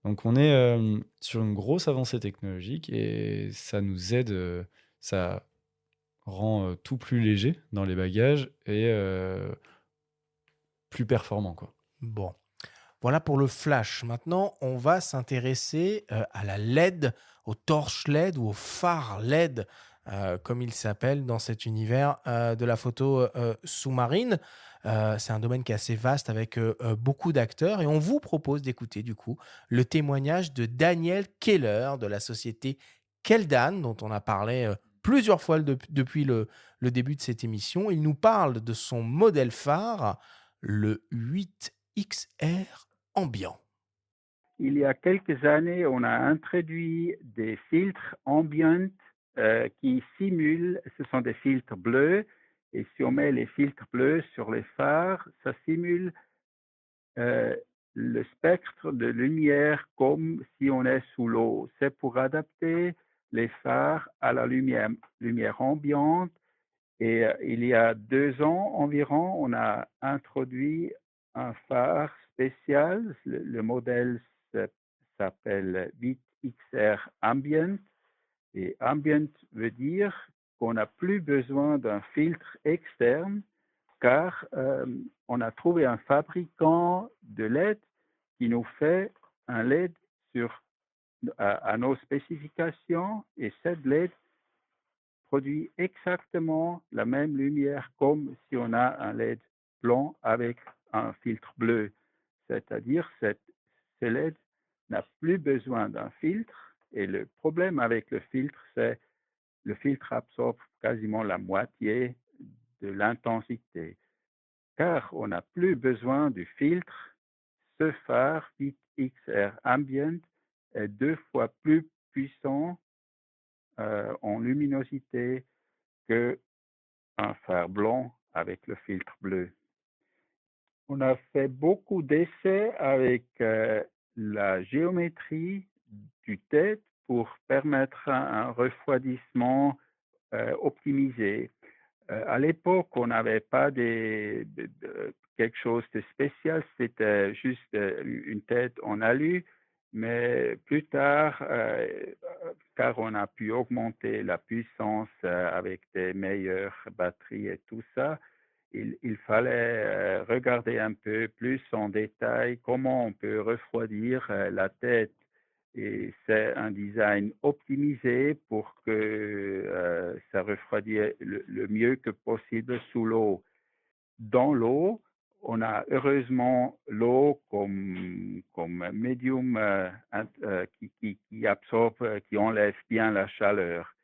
Donc on est sur une grosse avancée technologique et ça nous aide, ça rend tout plus léger dans les bagages et plus performant, quoi. Bon, voilà pour le flash. Maintenant, on va s'intéresser à la LED, aux torches LED ou aux phares LED, comme ils s'appellent dans cet univers de la photo sous-marine. C'est un domaine qui est assez vaste avec beaucoup d'acteurs et on vous propose d'écouter du coup le témoignage de Daniel Keller de la société Keldan, dont on a parlé plusieurs fois depuis le début de cette émission. Il nous parle de son modèle phare, le 8XR ambiant. Il y a quelques années, on a introduit des filtres ambient qui simulent, ce sont des filtres bleus, et si on met les filtres bleus sur les phares, ça simule le spectre de lumière comme si on est sous l'eau. C'est pour adapter les phares à la lumière ambiante. Et il y a 2 ans environ, on a introduit un phare spécial. Le modèle s'appelle 8XR Ambient. Et Ambient veut dire qu'on n'a plus besoin d'un filtre externe car on a trouvé un fabricant de LED qui nous fait un LED à nos spécifications et cette LED produit exactement la même lumière comme si on a un LED blanc avec un filtre bleu. C'est-à-dire que ce LED n'a plus besoin d'un filtre et le problème avec le filtre, c'est que le filtre absorbe quasiment la moitié de l'intensité. Car on n'a plus besoin du filtre, ce phare 8XR Ambient est 2 fois plus puissant en luminosité qu'un phare blanc avec le filtre bleu. On a fait beaucoup d'essais avec la géométrie du tête pour permettre un refroidissement optimisé. À l'époque, on n'avait pas quelque chose de spécial, c'était juste une tête en alu, mais plus tard, car on a pu augmenter la puissance avec des meilleures batteries et tout ça, il fallait regarder un peu plus en détail comment on peut refroidir la tête. Et c'est un design optimisé pour que ça refroidisse le mieux que possible sous l'eau. Dans l'eau, on a heureusement l'eau comme médium qui absorbe, qui enlève bien la chaleur.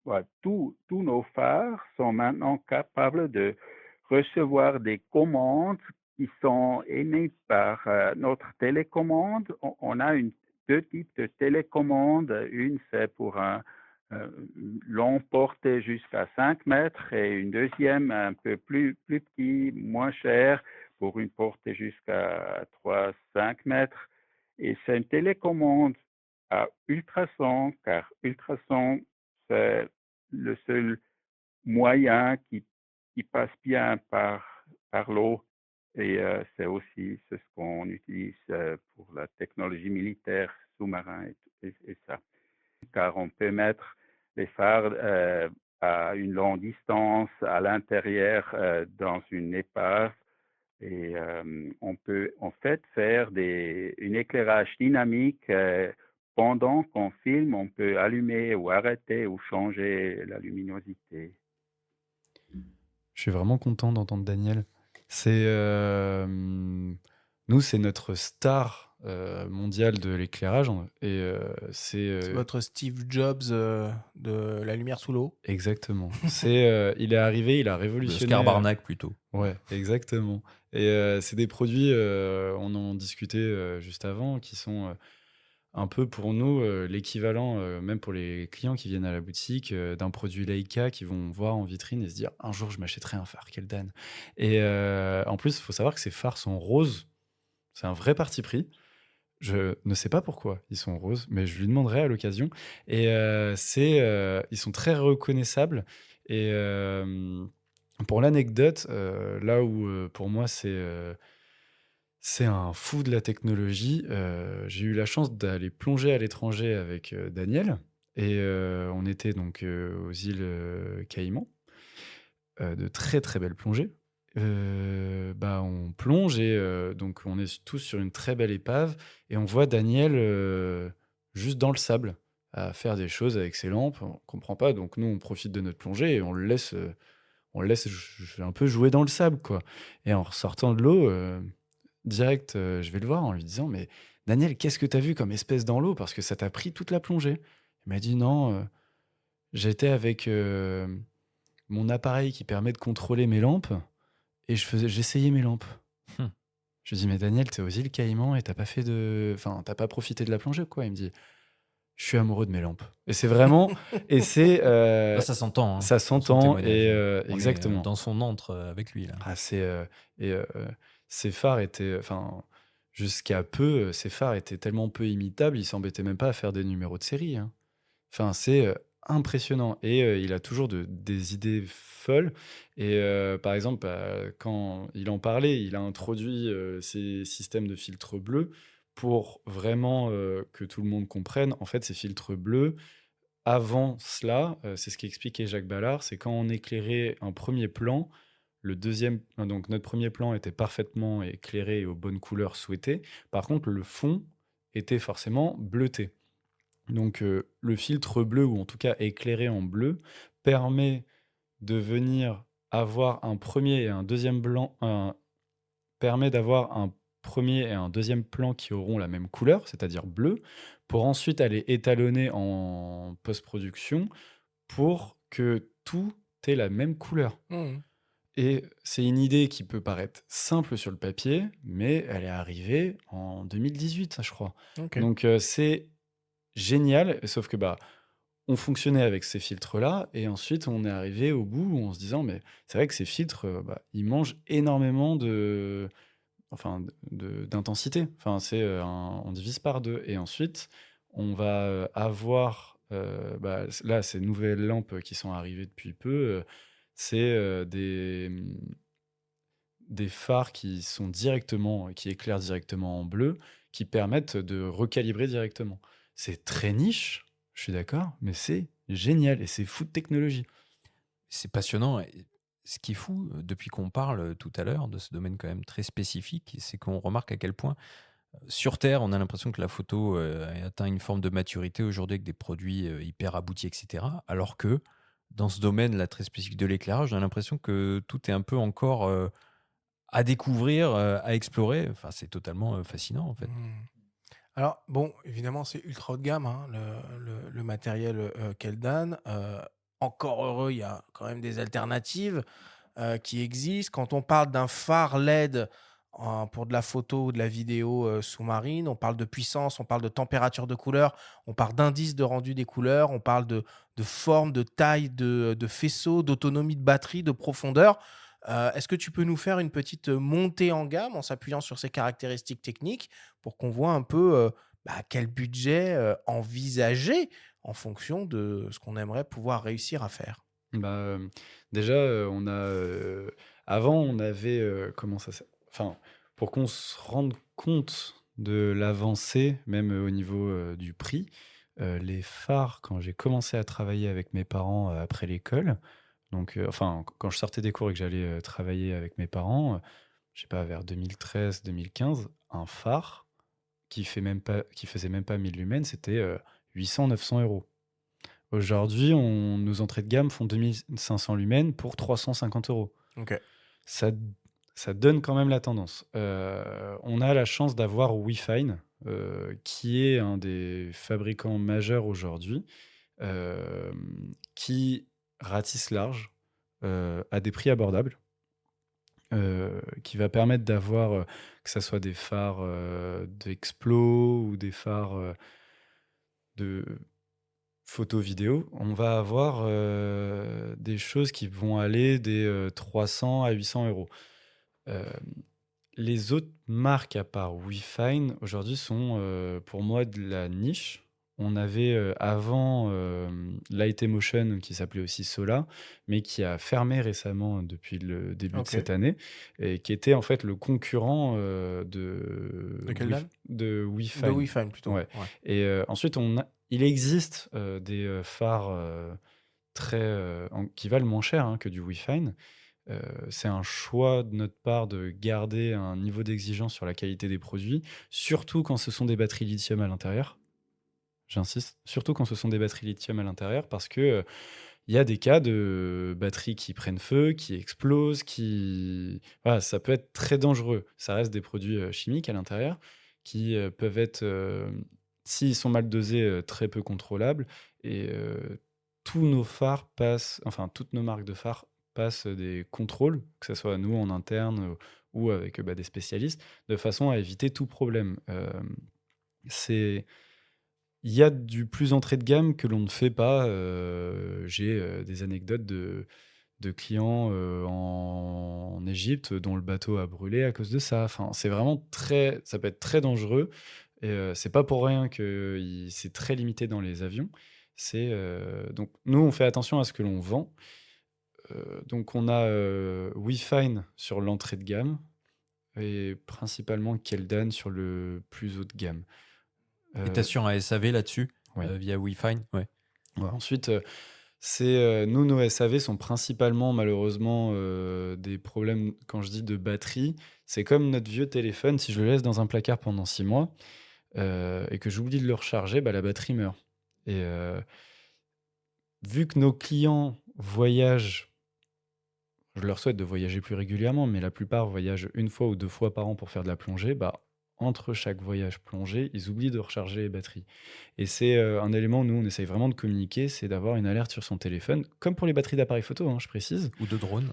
Voilà, tous nos phares sont maintenant capables de recevoir des commandes qui sont émises par notre télécommande. On a deux types de télécommandes. Une, c'est pour un long portée jusqu'à 5 mètres et une deuxième un peu plus petit, moins cher, pour une portée jusqu'à 3-5 mètres. Et c'est une télécommande à ultrasons, car ultrasons, c'est le seul moyen qui passe bien par l'eau. Et c'est aussi ce qu'on utilise pour la technologie militaire, sous-marin et ça. Car on peut mettre les phares à une longue distance, à l'intérieur, dans une épave. Et on peut en fait faire un éclairage dynamique. Pendant qu'on filme, on peut allumer ou arrêter ou changer la luminosité. Je suis vraiment content d'entendre Daniel. C'est nous, c'est notre star mondiale de l'éclairage et C'est votre Steve Jobs de la lumière sous l'eau. exactement. Il est arrivé, il a révolutionné. Oscar Barnack plutôt. Ouais, exactement. Et c'est des produits, on en discutait juste avant, qui sont un peu pour nous l'équivalent, même pour les clients qui viennent à la boutique, d'un produit Leica qui vont voir en vitrine et se dire un jour je m'achèterai un phare Keldan. Et en plus, il faut savoir que ces phares sont roses. C'est un vrai parti pris. Je ne sais pas pourquoi ils sont roses, mais je lui demanderai à l'occasion. Et ils sont très reconnaissables. Et pour l'anecdote, là où pour moi c'est un fou de la technologie, j'ai eu la chance d'aller plonger à l'étranger avec Daniel. Et on était donc aux îles Caïmans, de très très belles plongées. On plonge et donc on est tous sur une très belle épave et on voit Daniel juste dans le sable à faire des choses avec ses lampes. On comprend pas, donc nous on profite de notre plongée et on le laisse un peu jouer dans le sable, quoi. Et en ressortant de l'eau, direct, je vais le voir en lui disant: «Mais Daniel, qu'est-ce que tu as vu comme espèce dans l'eau? Parce que ça t'a pris toute la plongée». Il m'a dit: «Non, j'étais avec mon appareil qui permet de contrôler mes lampes et j'essayais mes lampes». Hum. Je lui dis: «Mais Daniel, t'es aux îles Caïmans et t'as pas profité de la plongée, quoi?» Il me dit: «Je suis amoureux de mes lampes». Et c'est vraiment et c'est, Là, ça s'entend, hein, ça dans son s'entend témoignage. et On est exactement. dans son antre avec lui, là. Ah, et ses phares étaient jusqu'à peu, ses phares étaient tellement peu imitables, il s'embêtait même pas à faire des numéros de série, hein. Enfin, c'est, impressionnant et il a toujours des idées folles et par exemple, quand il en parlait, il a introduit, ces systèmes de filtres bleus pour vraiment, que tout le monde comprenne. En fait, ces filtres bleus, avant cela, c'est ce qu'expliquait Jacques Ballard, c'est quand on éclairait un premier plan, donc notre premier plan était parfaitement éclairé et aux bonnes couleurs souhaitées. Par contre, le fond était forcément bleuté. Donc, le filtre bleu ou en tout cas éclairé en bleu permet de venir avoir un premier et un deuxième blanc permet d'avoir un premier et un deuxième plan qui auront la même couleur, c'est-à-dire bleu, pour ensuite aller étalonner en post-production pour que tout ait la même couleur. Mmh. Et c'est une idée qui peut paraître simple sur le papier, mais elle est arrivée en 2018, ça, je crois. OK. Donc, c'est génial, sauf que, on fonctionnait avec ces filtres-là et ensuite on est arrivé au bout en se disant: «Mais c'est vrai que ces filtres, ils mangent énormément d'intensité». Enfin, on divise par 2 et ensuite on va, avoir, là, ces nouvelles lampes qui sont arrivées depuis peu, c'est, des phares qui éclairent directement en bleu, qui permettent de recalibrer directement. C'est très niche, je suis d'accord, mais c'est génial et c'est fou de technologie. C'est passionnant. Et ce qui est fou, depuis qu'on parle tout à l'heure de ce domaine quand même très spécifique, c'est qu'on remarque à quel point sur Terre, on a l'impression que la photo a atteint une forme de maturité aujourd'hui avec des produits hyper aboutis, etc. Alors que dans ce domaine-là très spécifique de l'éclairage, on a l'impression que tout est un peu encore à découvrir, à explorer. Enfin, c'est totalement fascinant en fait. Mmh. Alors, bon, évidemment, c'est ultra haut de gamme, hein, le matériel Keldan. Encore heureux, il y a quand même des alternatives qui existent. Quand on parle d'un phare LED pour de la photo ou de la vidéo sous-marine, on parle de puissance, on parle de température de couleur, on parle d'indice de rendu des couleurs, on parle de forme, de taille de faisceau, d'autonomie de batterie, de profondeur. Est-ce que tu peux nous faire une petite montée en gamme en s'appuyant sur ces caractéristiques techniques pour qu'on voit un peu quel budget envisager en fonction de ce qu'on aimerait pouvoir réussir à faire? Bah, déjà, avant, on avait, comment ça s'appelle enfin, pour qu'on se rende compte de l'avancée, même, au niveau, du prix, les phares, quand j'ai commencé à travailler avec mes parents, après l'école, donc quand je sortais des cours et que j'allais, travailler avec mes parents, je sais pas, vers 2013-2015, un phare qui faisait même pas 1000 lumens, c'était, 800-900 €. Aujourd'hui, nos entrées de gamme font 2500 lumens pour 350 €. OK. Ça, ça donne quand même la tendance. On a la chance d'avoir Wi-Fi, qui est un des fabricants majeurs aujourd'hui, qui ratisse large, à des prix abordables, qui va permettre d'avoir, que ça soit des phares d'explo ou des phares de photo vidéo, on va avoir, des choses qui vont aller des, 300 à 800 €. Hem, Les autres marques à part WeFine aujourd'hui sont, pour moi de la niche. On avait, avant, Light Emotion qui s'appelait aussi Sola, mais qui a fermé récemment depuis le début de Ok. cette année et qui était en fait le concurrent, De quelle dame? de De WeFine. Wi-Fi plutôt. Ouais Ouais. et ensuite il existe, des, phares, très, qui valent moins cher, hein, que du WeFine. C'est un choix de notre part de garder un niveau d'exigence sur la qualité des produits, surtout quand ce sont des batteries lithium à l'intérieur. J'insiste, surtout quand ce sont des batteries lithium à l'intérieur parce que, il y a des cas de batteries qui prennent feu, qui explosent, qui voilà, ça peut être très dangereux. Ça reste des produits, chimiques à l'intérieur qui, peuvent être, s'ils sont mal dosés, très peu contrôlables et tous nos phares passent enfin toutes nos marques de phares passent, des contrôles, que ce soit nous en interne, ou avec, bah, des spécialistes, de façon à éviter tout problème. C'est il y a du plus entrée de gamme que l'on ne fait pas, j'ai, des anecdotes de clients, en Égypte dont le bateau a brûlé à cause de ça. Enfin, c'est vraiment très ça peut être très dangereux et c'est pas pour rien que c'est très limité dans les avions. Donc nous, on fait attention à ce que l'on vend. Donc on a, WeFine sur l'entrée de gamme et principalement Keldan sur le plus haut de gamme. Et tu Heu, assures un SAV là-dessus, oui. via WeFine? Ouais. Ouais, ensuite, nous, nos SAV sont principalement malheureusement, des problèmes quand je dis de batterie, c'est comme notre vieux téléphone, si je le laisse dans un placard pendant 6 mois, et que j'oublie de le recharger, bah, la batterie meurt et vu que nos clients voyagent, je leur souhaite de voyager plus régulièrement, mais la plupart voyagent une fois ou 2 fois par an pour faire de la plongée, bah, entre chaque voyage plongée, ils oublient de recharger les batteries. Et c'est, un élément où nous, on essaye vraiment de communiquer, c'est d'avoir une alerte sur son téléphone, comme pour les batteries d'appareils photo, hein, je précise, Ou de drone?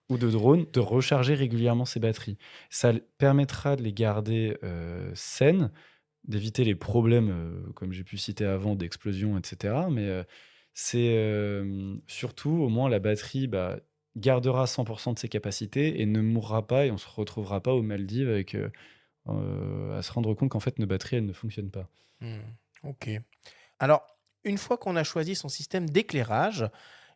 ou de drone, de recharger régulièrement ses batteries. Ça permettra de les garder, saines, d'éviter les problèmes, comme j'ai pu citer avant, d'explosion et cetera. Mais, surtout, au moins, la batterie, bah, gardera 100 de ses capacités et ne mourra pas et on se retrouvera pas aux Maldives avec, à se rendre compte qu'en fait, nos batteries, elles ne fonctionnent pas. Hmm, ok. Alors, une fois qu'on a choisi son système d'éclairage,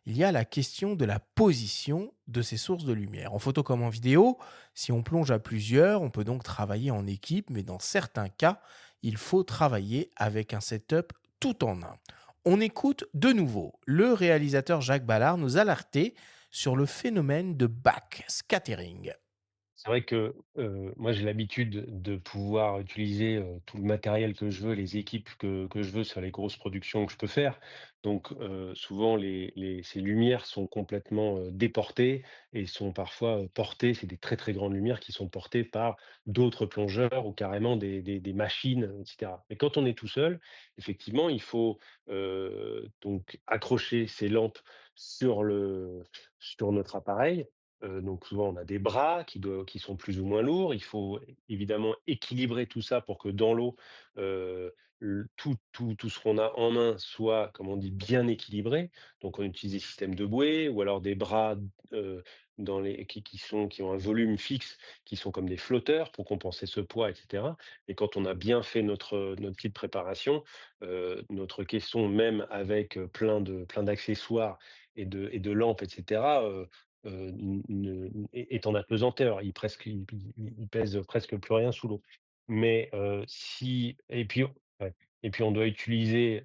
il y a la question de la position de ces sources de lumière. En photo comme en vidéo, si on plonge à plusieurs, on peut donc travailler en équipe, mais dans certains cas, il faut travailler avec un setup tout en un. On écoute de nouveau le réalisateur Jacques Ballard nous alerter sur le phénomène de backscattering. C'est vrai que, moi j'ai l'habitude de pouvoir utiliser, tout le matériel que je veux, les équipes que je veux sur les grosses productions que je peux faire. Donc, souvent ces lumières sont complètement, déportées et sont parfois, portées. C'est des très, très grandes lumières qui sont portées par d'autres plongeurs ou carrément des machines, et cetera. Mais quand on est tout seul, effectivement, il faut, donc accrocher ces lampes sur sur notre appareil. Donc souvent, on a des bras qui sont plus ou moins lourds. Il faut évidemment équilibrer tout ça pour que dans l'eau, tout ce qu'on a en main soit, comme on dit, bien équilibré. Donc on utilise des systèmes de bouée ou alors des bras qui ont un volume fixe, qui sont comme des flotteurs pour compenser ce poids, etc. Et quand on a bien fait notre petite préparation, notre caisson, même avec plein d'accessoires et de lampes, etc., est en apesanteur. Il pèse presque plus rien sous l'eau. Mais si et puis ouais, et puis on doit utiliser,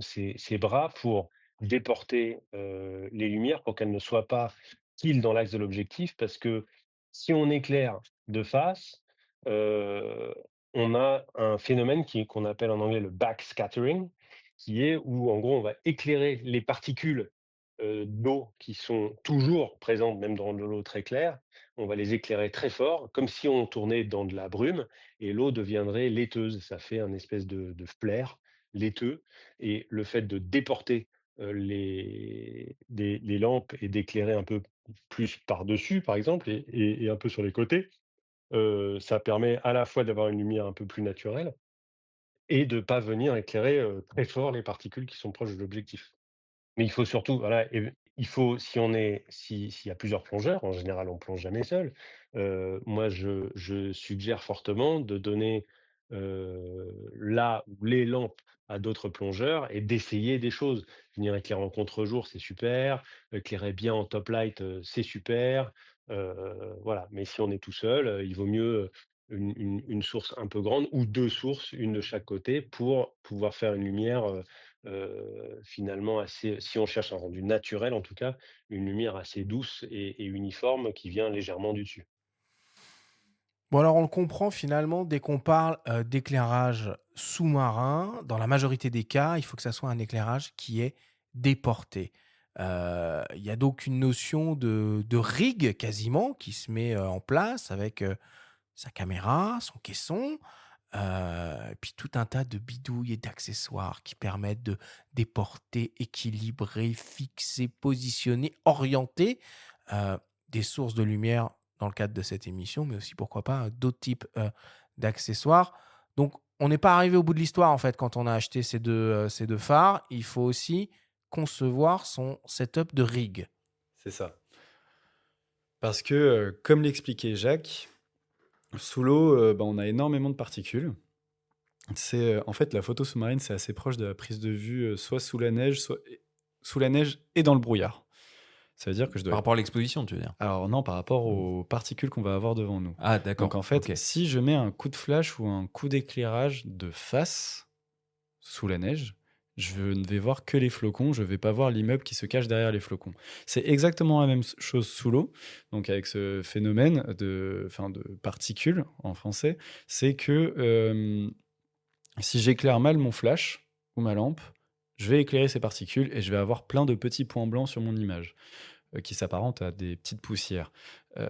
ces bras pour déporter, les lumières pour qu'elles ne soient pas pile dans l'axe de l'objectif. Parce que si on éclaire de face, heu, on a un phénomène qu'on appelle en anglais le backscattering, qui est où en gros on va éclairer les particules d'eau qui sont toujours présentes, même dans de l'eau très claire. On va les éclairer très fort, comme si on tournait dans de la brume, et l'eau deviendrait laiteuse. Ça fait un espèce de flair laiteux. Et le fait de déporter les lampes et d'éclairer un peu plus par-dessus, par exemple, et un peu sur les côtés, ça permet à la fois d'avoir une lumière un peu plus naturelle et de pas venir éclairer très fort les particules qui sont proches de l'objectif. Mais il faut surtout, voilà, Il faut, s'il y a plusieurs plongeurs, en général, on plonge jamais seul. Moi, je suggère fortement de donner là ou les lampes à d'autres plongeurs et d'essayer des choses. Venir éclairer en contre-jour, c'est super. Éclairer bien en top light, c'est super. Voilà. Mais si on est tout seul, il vaut mieux une source un peu grande ou deux sources, une de chaque côté, pour pouvoir faire une lumière. Finalement assez, si on cherche un rendu naturel en tout cas, une lumière assez douce et uniforme qui vient légèrement du dessus. Bon, alors on le comprend finalement, dès qu'on parle d'éclairage sous-marin, dans la majorité des cas, il faut que ça soit un éclairage qui est déporté. Il y a donc une notion de rig quasiment qui se met en place avec sa caméra, son caisson, et puis tout un tas de bidouilles et d'accessoires qui permettent de déporter, équilibrer, fixer, positionner, orienter euh, des sources de lumière dans le cadre de cette émission, mais aussi pourquoi pas d'autres types d'accessoires. Donc on n'est pas arrivé au bout de l'histoire en fait quand on a acheté ces deux phares. Il faut aussi concevoir son setup de rig. C'est ça. Parce que, comme l'expliquait Jacques, sous l'eau, on a énormément de particules. En fait, la photo sous-marine, c'est assez proche de la prise de vue, soit sous la neige, soit sous la neige et dans le brouillard. Ça veut dire que je dois Par rapport à l'exposition, tu veux dire? Alors non, par rapport aux particules qu'on va avoir devant nous. Ah, Donc d'accord. en fait, Ok. si je mets un coup de flash ou un coup d'éclairage de face sous la neige, je ne vais voir que les flocons, je ne vais pas voir l'immeuble qui se cache derrière les flocons. C'est exactement la même chose sous l'eau, donc avec ce phénomène de particules en français, c'est que si j'éclaire mal mon flash ou ma lampe, je vais éclairer ces particules et je vais avoir plein de petits points blancs sur mon image qui s'apparentent à des petites poussières. Euh,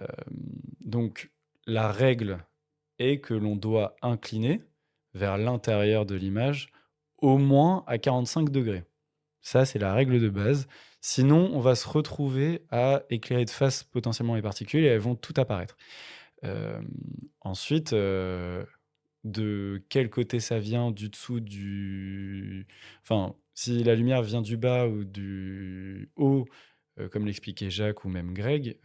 donc la règle est que l'on doit incliner vers l'intérieur de l'image au moins à 45 degrés. Ça, c'est la règle de base. Sinon, on va se retrouver à éclairer de face potentiellement les particules et elles vont tout apparaître. Euh, ensuite, de quel côté ça vient, du dessous, du... Enfin, si la lumière vient du bas ou du haut, comme l'expliquait Jacques ou même Greg,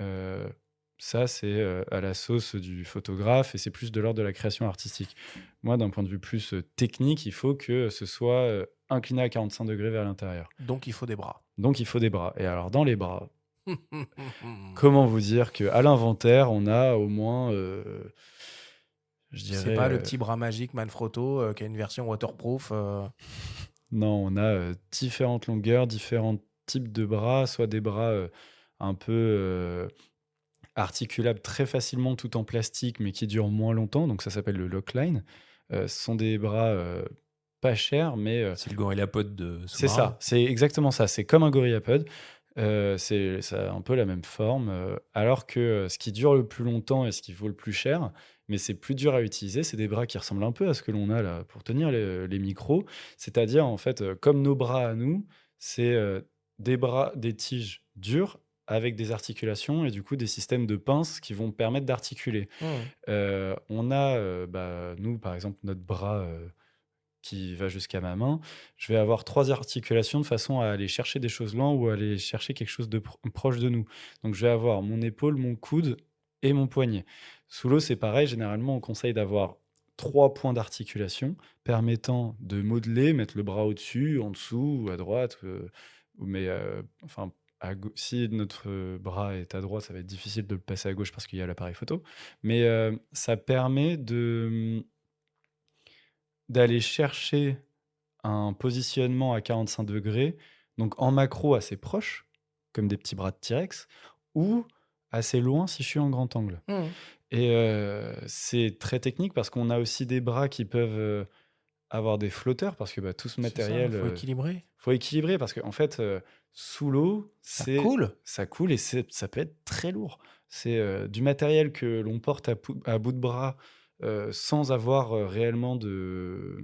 ça, c'est à la sauce du photographe et c'est plus de l'ordre de la création artistique. Moi, d'un point de vue plus technique, il faut que ce soit incliné à 45 degrés vers l'intérieur. Donc il faut des bras. Donc, il faut des bras. Et alors, dans les bras, comment vous dire qu'à l'inventaire, on a au moins, je C'est dirais... pas le petit bras magique Manfrotto qui a une version waterproof. Non, on a différentes longueurs, différents types de bras, soit des bras un peu articulables très facilement tout en plastique, mais qui durent moins longtemps, donc ça s'appelle le Lockline. Ce sont des bras pas chers, mais C'est le GorillaPod de c'est sous-marin. ça, c'est exactement ça. C'est comme un GorillaPod. Ça a un peu la même forme, alors que ce qui dure le plus longtemps et ce qui vaut le plus cher, mais c'est plus dur à utiliser, c'est des bras qui ressemblent un peu à ce que l'on a là pour tenir les micros. C'est-à-dire, en fait, comme nos bras à nous, c'est des bras, des tiges dures avec des articulations et du coup des systèmes de pinces qui vont permettre d'articuler. On a, nous, par exemple, notre bras qui va jusqu'à ma main, je vais avoir 3 articulations de façon à aller chercher des choses loin ou à aller chercher quelque chose de proche de nous. Donc je vais avoir mon épaule, mon coude et mon poignet. Sous l'eau, c'est pareil, généralement, on conseille d'avoir 3 points d'articulation permettant de modeler, mettre le bras au-dessus, en dessous ou à droite, mais enfin, si notre bras est à droite, ça va être difficile de le passer à gauche parce qu'il y a l'appareil photo, mais ça permet d'aller chercher un positionnement à 45 degrés, donc en macro assez proche, comme des petits bras de T-Rex, ou assez loin si je suis en grand angle. Et c'est très technique parce qu'on a aussi des bras qui peuvent avoir des flotteurs, parce que tout ce matériel... Il faut équilibrer. faut équilibrer, parce qu'en fait, sous l'eau, Ça coule. ça coule et ça peut être très lourd. C'est du matériel que l'on porte à bout de bras sans avoir réellement de...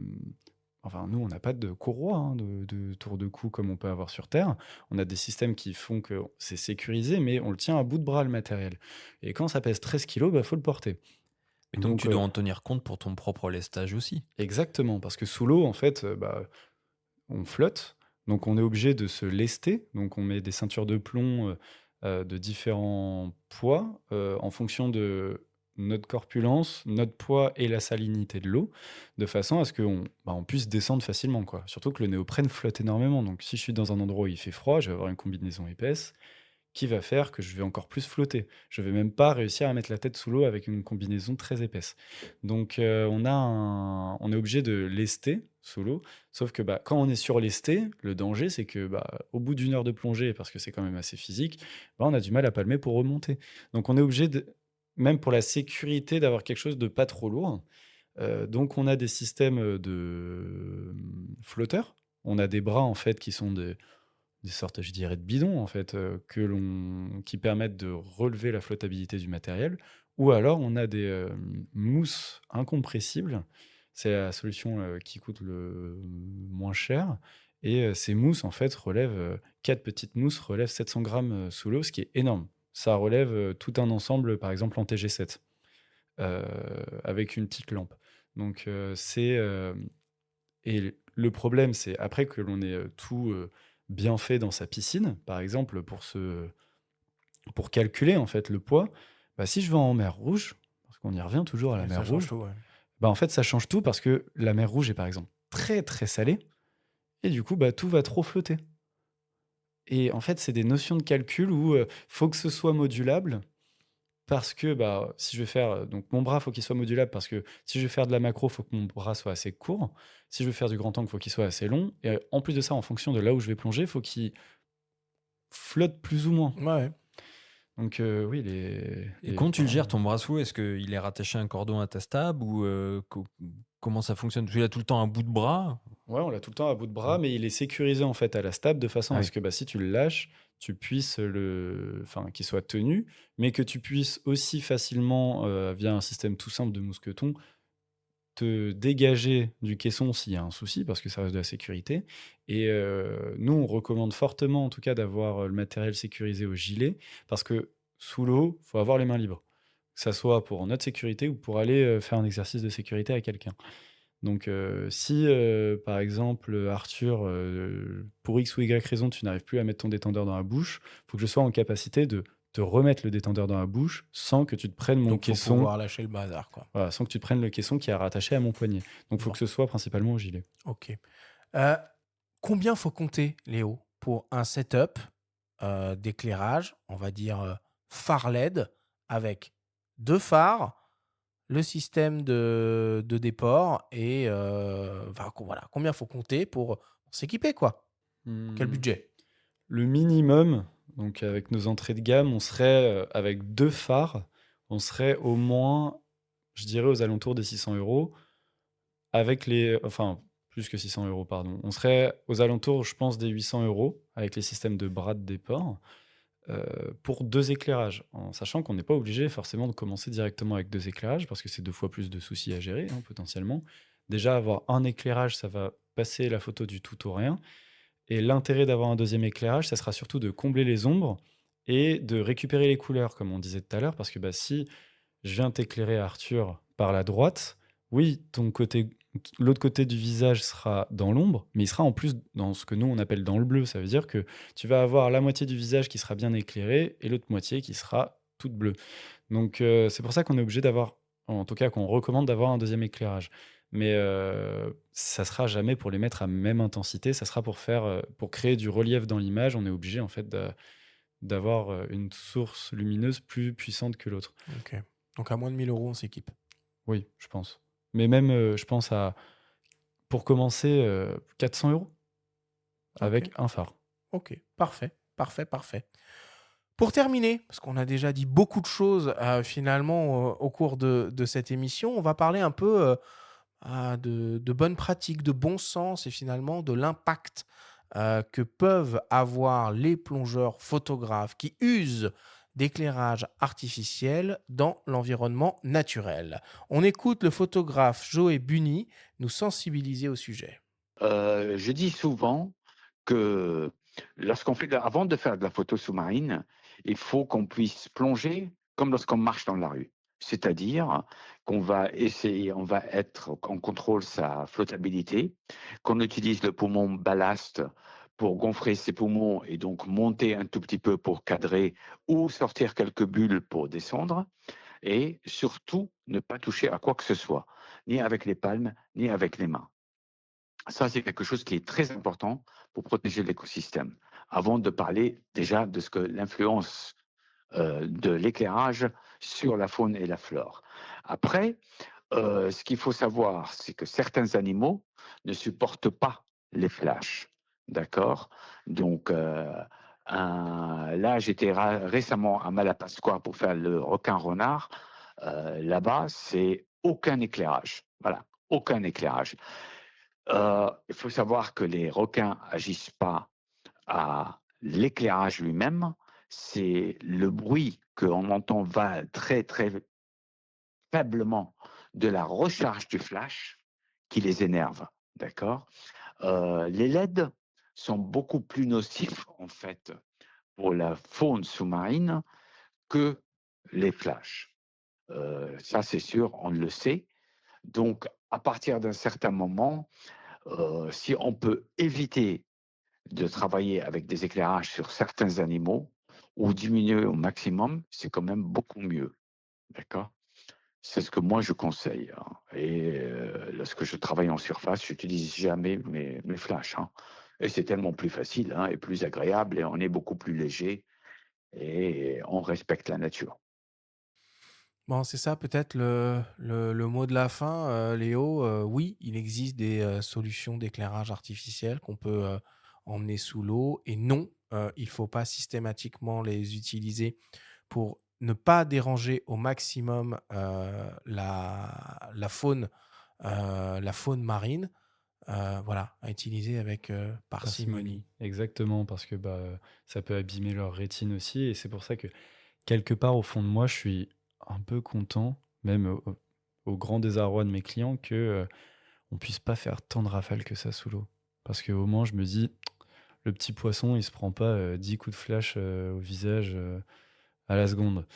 Enfin, nous, on n'a pas de courroie de tour de cou comme on peut avoir sur Terre. On a des systèmes qui font que c'est sécurisé, mais on le tient à bout de bras, le matériel. Et quand ça pèse 13 kilos, faut le porter. Et donc, tu dois en tenir compte pour ton propre lestage aussi. Exactement, parce que sous l'eau, en fait, on flotte. Donc on est obligé de se lester. Donc on met des ceintures de plomb de différents poids en fonction de notre corpulence, notre poids et la salinité de l'eau, de façon à ce qu'on on puisse descendre facilement, quoi. Surtout que le néoprène flotte énormément. Donc si je suis dans un endroit où il fait froid, je vais avoir une combinaison épaisse qui va faire que je vais encore plus flotter. Je vais même pas réussir à mettre la tête sous l'eau avec une combinaison très épaisse. Donc, on est obligé de lester sous l'eau, sauf que, quand on est surlesté, le danger, c'est que, au bout d'une heure de plongée, parce que c'est quand même assez physique, on a du mal à palmer pour remonter. Donc on est obligé de même pour la sécurité, d'avoir quelque chose de pas trop lourd. Donc on a des systèmes, de, flotteurs. On a des bras, en fait, qui sont des sortes, je dirais, de bidons, en fait, qui permettent de relever la flottabilité du matériel. Ou alors, on a des mousses incompressibles. C'est la solution qui coûte le moins cher. Et ces mousses, en fait, relèvent, 4 petites mousses relèvent 700 grammes sous l'eau, ce qui est énorme. Ça relève tout un ensemble, par exemple en TG7, euh, avec une petite lampe. Donc, et le problème, c'est après que l'on ait tout bien fait dans sa piscine, par exemple, pour calculer en fait le poids, si je vais en mer Rouge, parce qu'on y revient toujours à la Ouais, mer ça change Rouge, tout, ouais. en fait, ça change tout parce que la mer Rouge est par exemple très très salée, et du coup, tout va trop flotter. Et en fait, c'est des notions de calcul où il faut que ce soit modulable. Parce que si je vais faire donc mon bras, faut qu'il soit modulable parce que si je vais faire de la macro, faut que mon bras soit assez court. Si je veux faire du grand angle, faut qu'il soit assez long. Et en plus de ça, en fonction de là où je vais plonger, faut qu'il flotte plus ou moins. Ouais. Donc oui, Et quand tu le gères, ton bras sous, est-ce qu'il est rattaché à un cordon à ta stab ou comment ça fonctionne? Tu as tout le temps un bout de bras? Ouais, on l'a tout le temps à bout de bras, mais il est sécurisé en fait à la stab de façon Ah à oui. ce que si tu le lâches, tu puisses qu'il soit tenu, mais que tu puisses aussi facilement, via un système tout simple de mousqueton, te dégager du caisson s'il y a un souci, parce que ça reste de la sécurité. Et nous, on recommande fortement, en tout cas, d'avoir le matériel sécurisé au gilet, parce que sous l'eau, il faut avoir les mains libres. Que ça soit pour notre sécurité ou pour aller faire un exercice de sécurité à quelqu'un. Donc, si par exemple, Arthur, pour X ou Y raison, tu n'arrives plus à mettre ton détendeur dans la bouche, il faut que je sois en capacité de te remettre le détendeur dans la bouche sans que tu te prennes mon Donc, faut caisson. pouvoir lâcher le bazar, quoi. Voilà, sans que tu te prennes le caisson qui est rattaché à mon poignet. Donc, il faut Bon. que ce soit principalement au gilet. Ok. Combien faut compter, Léo, pour un setup d'éclairage, on va dire phare LED, avec 2 phares, le système de déport et voilà, combien faut compter pour s'équiper, quoi? Quel budget? Le minimum, donc avec nos entrées de gamme, on serait avec 2 phares, on serait au moins, je dirais, aux alentours des 600 €. Avec enfin, plus que 600 €, pardon. On serait aux alentours, je pense, des 800 € avec les systèmes de bras de déport pour 2 éclairages. En sachant qu'on n'est pas obligé forcément de commencer directement avec 2 éclairages parce que c'est 2 fois plus de soucis à gérer, potentiellement. Déjà, avoir un éclairage, ça va passer la photo du tout au rien. Et l'intérêt d'avoir un deuxième éclairage, ça sera surtout de combler les ombres et de récupérer les couleurs, comme on disait tout à l'heure, parce que si je viens t'éclairer, Arthur, par la droite, oui, l'autre côté du visage sera dans l'ombre, mais il sera en plus dans ce que nous on appelle dans le bleu. Ça veut dire que tu vas avoir la moitié du visage qui sera bien éclairée et l'autre moitié qui sera toute bleue. Donc c'est pour ça qu'on est obligé d'avoir, en tout cas qu'on recommande d'avoir un deuxième éclairage. Mais ça sera jamais pour les mettre à même intensité, ça sera pour créer du relief dans l'image. On est obligé en fait d'avoir une source lumineuse plus puissante que l'autre. Ok. Donc à moins de 1 000 €, on s'équipe. Oui, je pense. Mais même, je pense pour commencer, 400 € avec un phare. Ok, parfait, parfait, parfait. Pour terminer, parce qu'on a déjà dit beaucoup de choses finalement au cours de cette émission, on va parler un peu de bonnes pratiques, de bon sens et finalement de l'impact que peuvent avoir les plongeurs photographes qui usent d'éclairage artificiel dans l'environnement naturel. On écoute le photographe Joe Bunny nous sensibiliser au sujet. Je dis souvent que avant de faire de la photo sous-marine, il faut qu'on puisse plonger comme lorsqu'on marche dans la rue. C'est-à-dire qu'on va on contrôle sa flottabilité, qu'on utilise le poumon ballast pour gonfler ses poumons et donc monter un tout petit peu pour cadrer ou sortir quelques bulles pour descendre. Et surtout, ne pas toucher à quoi que ce soit, ni avec les palmes, ni avec les mains. Ça, c'est quelque chose qui est très important pour protéger l'écosystème. Avant de parler déjà de ce que l'influence de l'éclairage sur la faune et la flore. Après, ce qu'il faut savoir, c'est que certains animaux ne supportent pas les flashs. D'accord. Donc, là, j'étais récemment à Malapascua pour faire le requin-renard. Là-bas, c'est aucun éclairage. Voilà, aucun éclairage. Il faut savoir que les requins agissent pas à l'éclairage lui-même. C'est le bruit qu'on entend va très, très faiblement de la recharge du flash qui les énerve. D'accord. Les LED sont beaucoup plus nocifs, en fait, pour la faune sous-marine que les flashs. Ça, c'est sûr, on le sait. Donc, à partir d'un certain moment, si on peut éviter de travailler avec des éclairages sur certains animaux ou diminuer au maximum, c'est quand même beaucoup mieux. D'accord. C'est ce que moi je conseille, hein. Et lorsque je travaille en surface, j'utilise jamais mes flashs, hein. Et c'est tellement plus facile, hein, et plus agréable, et on est beaucoup plus léger, et on respecte la nature. Bon, c'est ça peut-être le mot de la fin, Léo. Oui, il existe des solutions d'éclairage artificiel qu'on peut emmener sous l'eau. Et non, il ne faut pas systématiquement les utiliser pour ne pas déranger au maximum la faune marine. Voilà, à utiliser avec Parcimonie. parcimonie. Exactement, parce que ça peut abîmer leur rétine aussi. Et c'est pour ça que, quelque part, au fond de moi, je suis un peu content, même au grand désarroi de mes clients, que on puisse pas faire tant de rafales que ça sous l'eau. Parce qu'au moins, je me dis, le petit poisson, il se prend pas 10 coups de flash au visage à la seconde.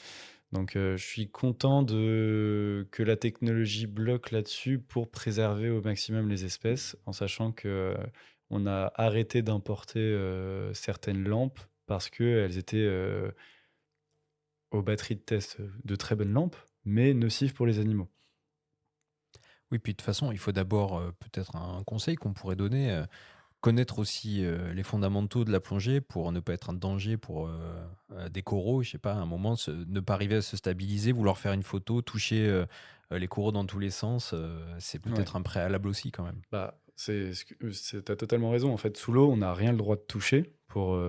Donc, je suis content que la technologie bloque là-dessus pour préserver au maximum les espèces, en sachant que on a arrêté d'importer certaines lampes parce qu'elles étaient aux batteries de test de très bonnes lampes, mais nocives pour les animaux. Oui, puis de toute façon, il faut d'abord peut-être un conseil qu'on pourrait donner, connaître aussi les fondamentaux de la plongée pour ne pas être un danger pour des coraux. Je sais pas, à un moment, ne pas arriver à se stabiliser, vouloir faire une photo, toucher les coraux dans tous les sens, c'est Ouais. peut-être un préalable aussi quand même. Bah, t'as totalement raison. En fait, sous l'eau, on n'a rien le droit de toucher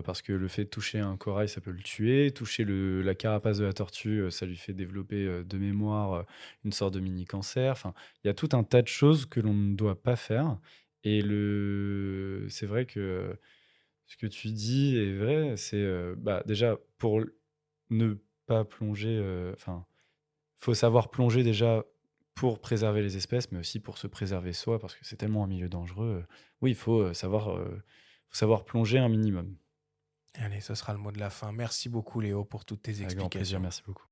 parce que le fait de toucher un corail, ça peut le tuer. Toucher la carapace de la tortue, ça lui fait développer de mémoire une sorte de mini-cancer. Enfin, il y a tout un tas de choses que l'on ne doit pas faire. Et c'est vrai que ce que tu dis est vrai. C'est déjà pour ne pas plonger. Enfin, faut savoir plonger déjà pour préserver les espèces, mais aussi pour se préserver soi, parce que c'est tellement un milieu dangereux. Oui, il faut savoir plonger un minimum. Allez, ce sera le mot de la fin. Merci beaucoup, Léo, pour toutes tes Avec grand plaisir, explications. merci beaucoup.